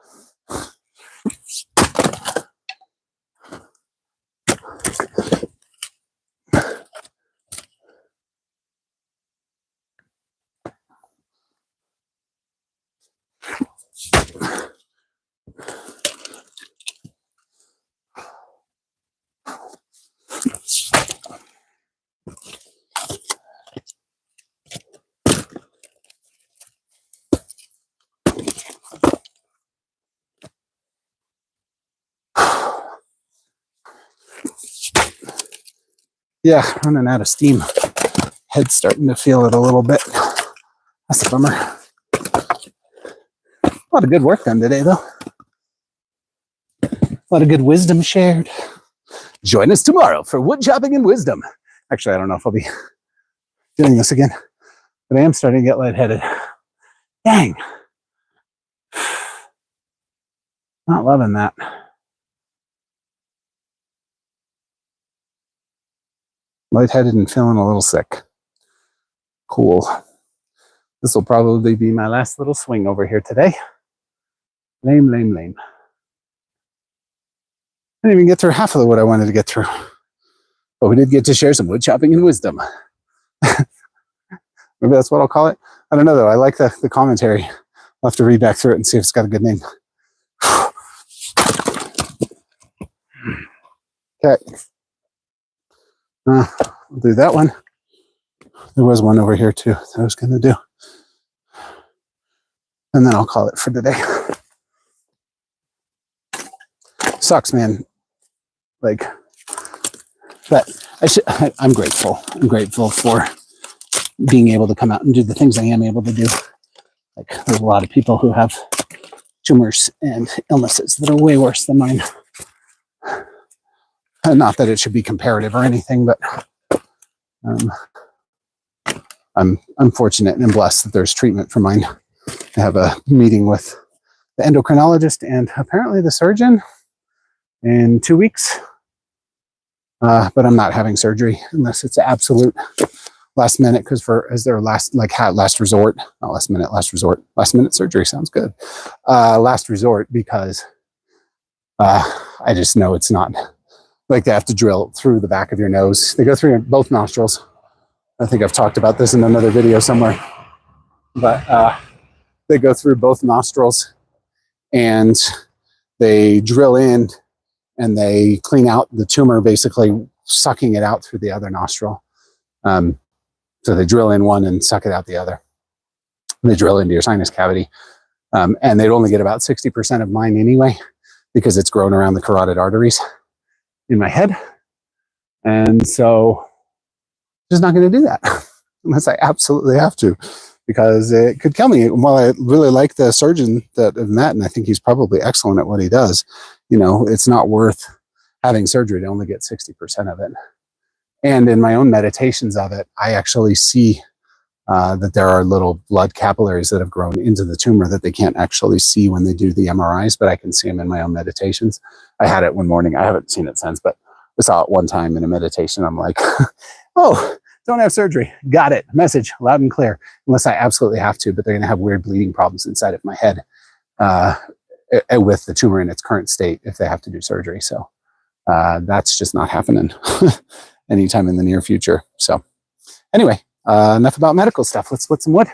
Yeah, running out of steam. Head's starting to feel it a little bit. That's a bummer. A lot of good work done today, though. A lot of good wisdom shared. Join us tomorrow for wood chopping and wisdom. Actually, I don't know if I'll be doing this again, but I am starting to get lightheaded. Dang. Not loving that. Lightheaded and feeling a little sick. Cool. This will probably be my last little swing over here today. Lame, lame, lame. I didn't even get through half of what I wanted to get through. But we did get to share some wood chopping and wisdom. Maybe that's what I'll call it. I don't know, though. I like the commentary. I'll have to read back through it and see if it's got a good name. Okay. I'll do that one. There was one over here, too, that I was going to do. And then I'll call it for today. Sucks, man. Like, but I'm grateful. I'm grateful for being able to come out and do the things I am able to do. Like, there's a lot of people who have tumors and illnesses that are way worse than mine. Not that it should be comparative or anything, but I'm fortunate and blessed that there's treatment for mine. I have a meeting with the endocrinologist and apparently the surgeon in 2 weeks. But I'm not having surgery unless it's absolute last minute, because as their last resort, not last minute, last resort. Last minute surgery sounds good. Last resort, because I just know it's not. Like, they have to drill through the back of your nose. They go through both nostrils. I think I've talked about this in another video somewhere. But they go through both nostrils and they drill in and they clean out the tumor, basically sucking it out through the other nostril. So they drill in one and suck it out the other. They drill into your sinus cavity. And they'd only get about 60% of mine anyway, because it's grown around the carotid arteries in my head. And so I'm just not going to do that unless I absolutely have to, because it could kill me. While I really like the surgeon that I've met, and I think he's probably excellent at what he does, you know, it's not worth having surgery to only get 60% of it. And in my own meditations of it, I actually see that there are little blood capillaries that have grown into the tumor that they can't actually see when they do the MRIs, but I can see them in my own meditations. I had it one morning. I haven't seen it since, but I saw it one time in a meditation. I'm like, oh, don't have surgery. Got it. Message loud and clear. Unless I absolutely have to, but they're going to have weird bleeding problems inside of my head. with the tumor in its current state if they have to do surgery. So that's just not happening anytime in the near future. So anyway, enough about medical stuff. Let's split some wood.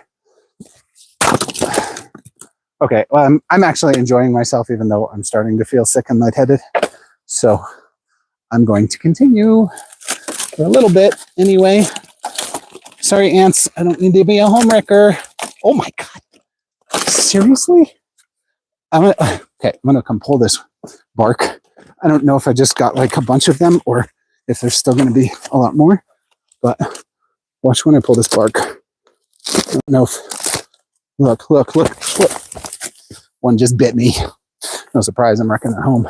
Okay, well, I'm actually enjoying myself, even though I'm starting to feel sick and lightheaded. So I'm going to continue for a little bit anyway. Sorry, ants, I don't need to be a homewrecker. Oh my God, seriously? I'm gonna come pull this bark. I don't know if I just got like a bunch of them or if there's still gonna be a lot more, but watch when I pull this bark. I don't know if, look. One just bit me. No surprise, I'm wrecking at home.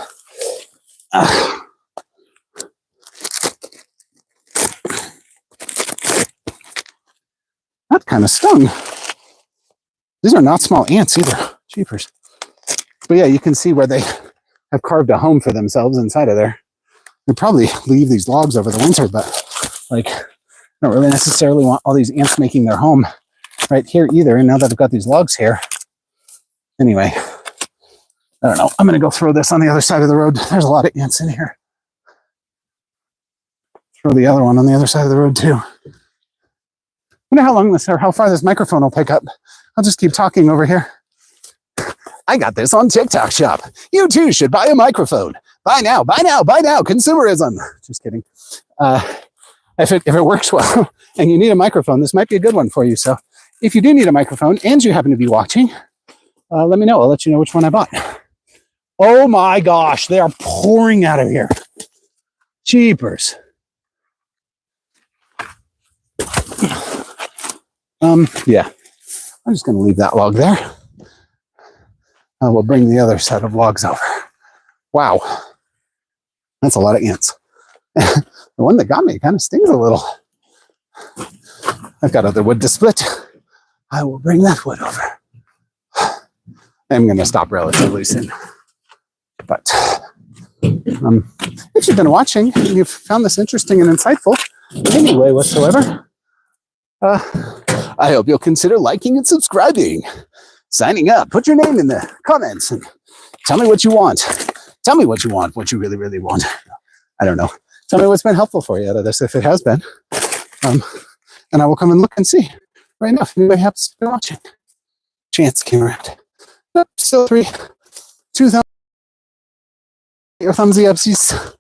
That kind of stung. These are not small ants either. Jeepers. But yeah, you can see where they have carved a home for themselves inside of there. They probably leave these logs over the winter, but like, I don't really necessarily want all these ants making their home right here either. And now that I've got these logs here, anyway, I don't know. I'm going to go throw this on the other side of the road. There's a lot of ants in here. Throw the other one on the other side of the road too. I wonder how long this or how far this microphone will pick up. I'll just keep talking over here. I got this on TikTok shop. You too should buy a microphone. Buy now, buy now, buy now. Consumerism. Just kidding. If it works well and you need a microphone, this might be a good one for you. So if you do need a microphone and you happen to be watching, let me know. I'll let you know which one I bought. Oh my gosh, they are pouring out of here. Jeepers. Yeah, I'm just going to leave that log there. We'll bring the other set of logs over. Wow, that's a lot of ants. The one that got me kind of stings a little. I've got other wood to split. I will bring that wood over. I'm going to stop relatively soon. But if you've been watching and you've found this interesting and insightful in any way whatsoever, I hope you'll consider liking and subscribing. Signing up. Put your name in the comments and tell me what you want. Tell me what you want, what you really, really want. I don't know. Tell me what's been helpful for you out of this, if it has been. And I will come and look and see right now if anybody happens to be watching. Chance came around. Nope, still 2 thumbs. Your thumbsy upsies.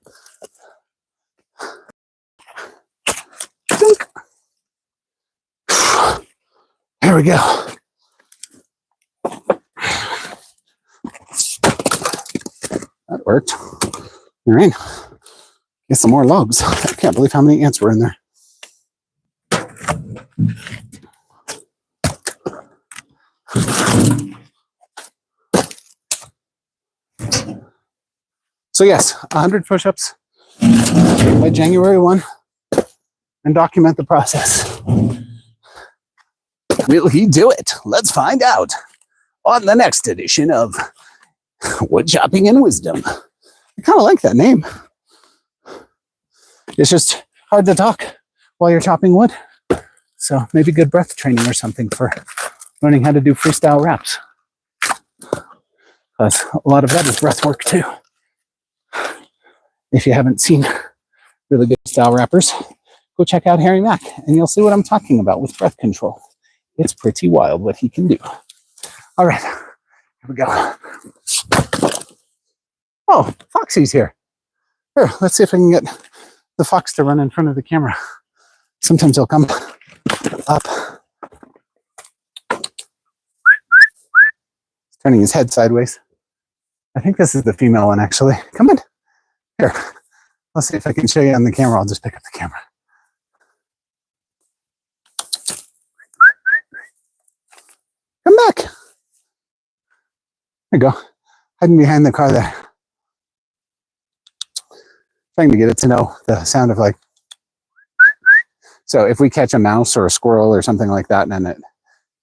There we go. That worked. All right. Get some more logs. I can't believe how many ants were in there. So yes, 100 push-ups by January 1 and document the process. Will he do it? Let's find out on the next edition of Woodchopping and Wisdom. I kind of like that name. It's just hard to talk while you're chopping wood. So maybe good breath training or something for learning how to do freestyle raps. Because a lot of that is breath work too. If you haven't seen really good style rappers, go check out Harry Mack and you'll see what I'm talking about with breath control. It's pretty wild what he can do. All right, here we go. Oh, Foxy's here. Here, let's see if I can get the fox to run in front of the camera. Sometimes he'll come up. He's turning his head sideways. I think this is the female one, actually. Come in. Here, let's see if I can show you on the camera. I'll just pick up the camera. Come back. There you go. Hiding behind the car there. Trying to get it to know the sound of like. So if we catch a mouse or a squirrel or something like that, and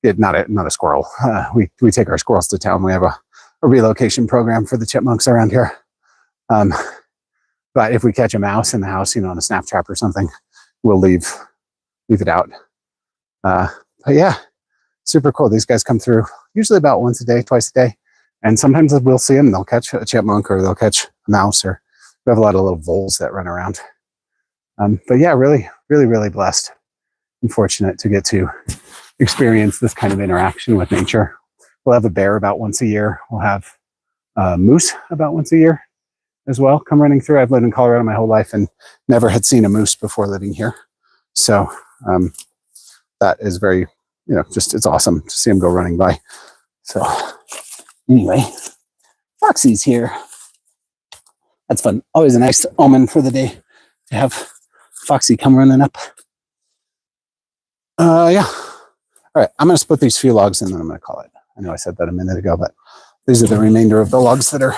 not a squirrel. We take our squirrels to town. We have a relocation program for the chipmunks around here. But if we catch a mouse in the house, on a snap trap or something, we'll leave it out. But yeah, super cool. These guys come through usually about once a day, twice a day, And sometimes we'll see them, they'll catch a chipmunk or they'll catch a mouse, or we have a lot of little voles that run around. But yeah, really, really, really blessed and fortunate to get to experience this kind of interaction with nature. We'll have a bear about once a year. We'll have moose about once a year as well come running through. I've lived in Colorado my whole life and never had seen a moose before living here. So that is very, just it's awesome to see them go running by. So anyway, Foxy's here. That's fun. Always a nice omen for the day to have Foxy come running up. Yeah. All right, I'm going to split these few logs and then I'm going to call it. I know I said that a minute ago, but these are the remainder of the logs that are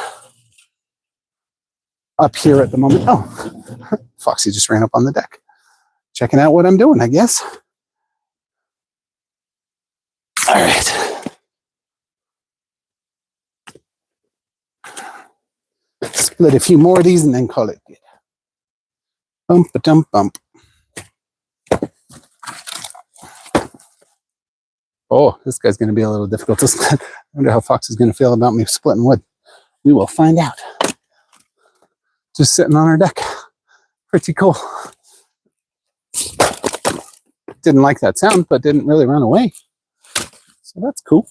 up here at the moment. Oh, Foxy just ran up on the deck, checking out what I'm doing, I guess. All right. Split a few more of these and then call it good. Bump-a-dump-bump. Oh, this guy's going to be a little difficult to split. I wonder how Fox is going to feel about me splitting wood. We will find out. Just sitting on our deck. Pretty cool. Didn't like that sound, but didn't really run away. So that's cool.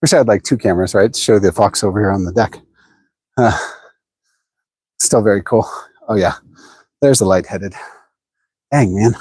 Wish I had like 2 cameras, right? To show the fox over here on the deck. Still very cool. Oh yeah, there's a light-headed. Dang, man.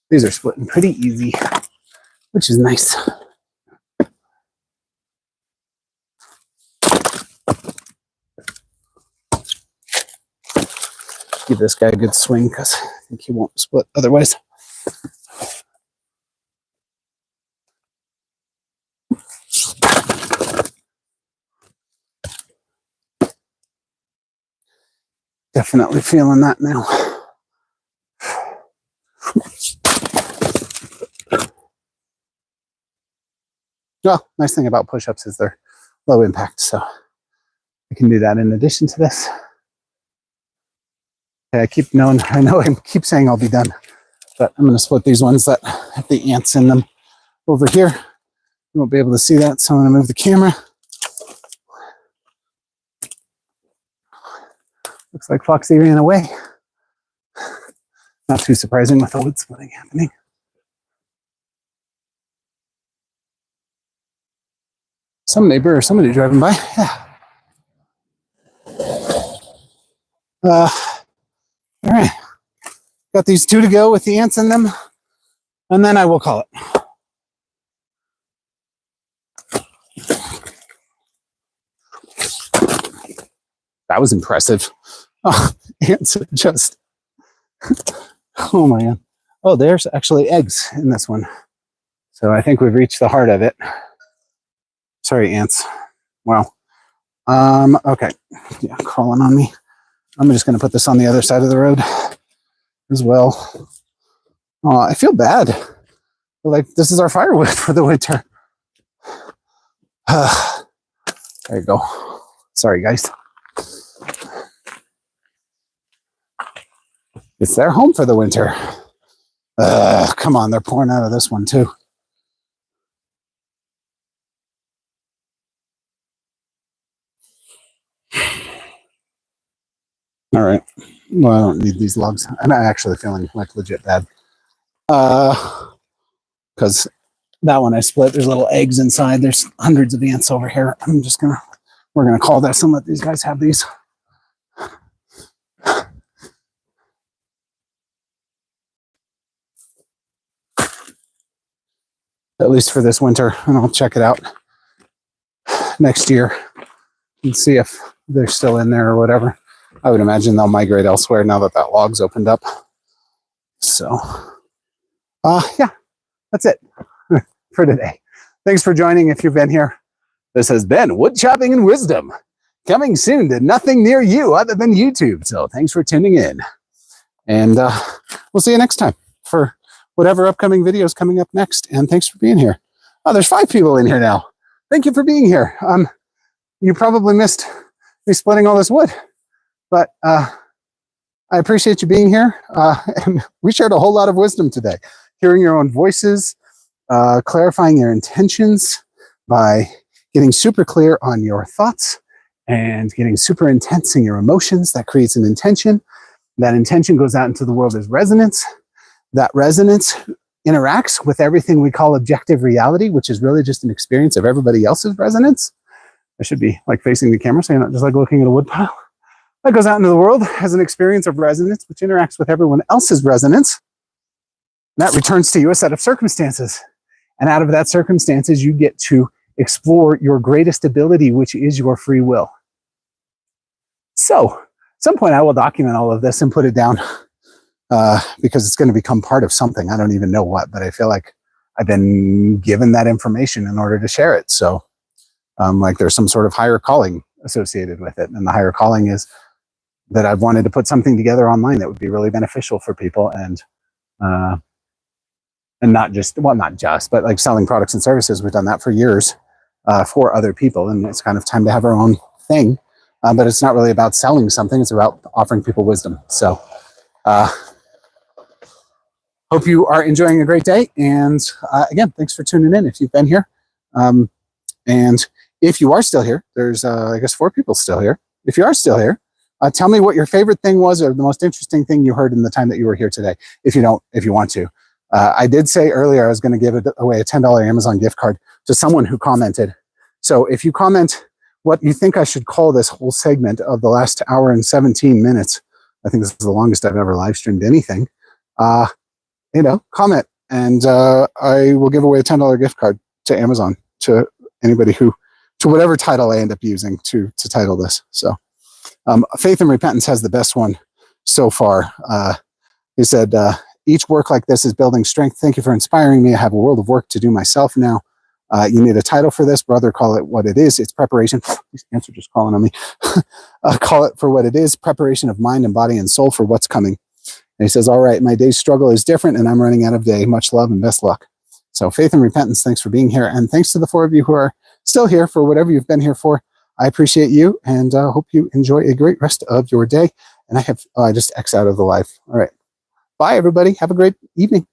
These are splitting pretty easy, which is nice. Give this guy a good swing because I think he won't split otherwise. Definitely feeling that now. Well, nice thing about push-ups is they're low impact, so I can do that in addition to this. Okay, I know I keep saying I'll be done, but I'm going to split these ones that have the ants in them over here. You won't be able to see that, so I'm going to move the camera. Looks like Foxy ran away. Not too surprising with the wood splitting happening. Some neighbor or somebody driving by. Yeah. All right. Got these 2 to go with the ants in them, and then I will call it. That was impressive. Oh, ants are just... Oh my God. Oh, there's actually eggs in this one. So I think we've reached the heart of it. Sorry, ants. Wow. Okay. Yeah, crawling on me. I'm just going to put this on the other side of the road as well. Oh, I feel bad. Like this is our firewood for the winter. There you go. Sorry, guys. It's their home for the winter. Come on, they're pouring out of this one too. All right. Well, I don't need these logs. I'm actually feeling like legit bad. Because that one I split, there's little eggs inside. There's hundreds of ants over here. We're gonna call this and let these guys have these. At least for this winter, and I'll check it out next year and see if they're still in there or whatever. I would imagine they'll migrate elsewhere now that that log's opened up. So, yeah, that's it. for today. Thanks for joining if you've been here. This has been Wood Chopping and Wisdom, coming soon to nothing near you other than YouTube. So thanks for tuning in. And we'll see you next time for whatever upcoming videos coming up next. And thanks for being here. Oh, there's 5 people in here now. Thank you for being here. You probably missed me splitting all this wood, but I appreciate you being here. And we shared a whole lot of wisdom today. Hearing your own voices, clarifying your intentions by getting super clear on your thoughts and getting super intense in your emotions. That creates an intention. That intention goes out into the world as resonance. That resonance interacts with everything we call objective reality, which is really just an experience of everybody else's resonance. I should be like facing the camera so you're not just like looking at a wood pile. That goes out into the world as an experience of resonance, which interacts with everyone else's resonance. That returns to you a set of circumstances. And out of that circumstances, you get to explore your greatest ability, which is your free will. So at some point I will document all of this and put it down because it's going to become part of something. I don't even know what, but I feel like I've been given that information in order to share it. So like there's some sort of higher calling associated with it. And the higher calling is that I've wanted to put something together online that would be really beneficial for people and not just, well, not just, but like selling products and services. We've done that for years for other people. And it's kind of time to have our own thing. But it's not really about selling something. It's about offering people wisdom. So hope you are enjoying a great day. And again, thanks for tuning in if you've been here. And if you are still here, there's, I guess, 4 people still here. If you are still here, tell me what your favorite thing was or the most interesting thing you heard in the time that you were here today. If you don't, if you want to. I did say earlier I was going to give away a $10 Amazon gift card to someone who commented. So if you comment what you think I should call this whole segment of the last hour and 17 minutes, I think this is the longest I've ever live streamed anything, comment, and I will give away a $10 gift card to Amazon to anybody who, to whatever title I end up using to title this. So Faith and Repentance has the best one so far. He said, each work like this is building strength. Thank you for inspiring me. I have a world of work to do myself now. You need a title for this, brother. Call it what it is. It's preparation. These ants are just calling on me. Call it for what it is. Preparation of mind and body and soul for what's coming. And he says, all right, my day's struggle is different and I'm running out of day. Much love and best luck. So Faith and Repentance, thanks for being here. And thanks to the 4 of you who are still here for whatever you've been here for. I appreciate you and hope you enjoy a great rest of your day. And I just X out of the live. All right. Bye, everybody. Have a great evening.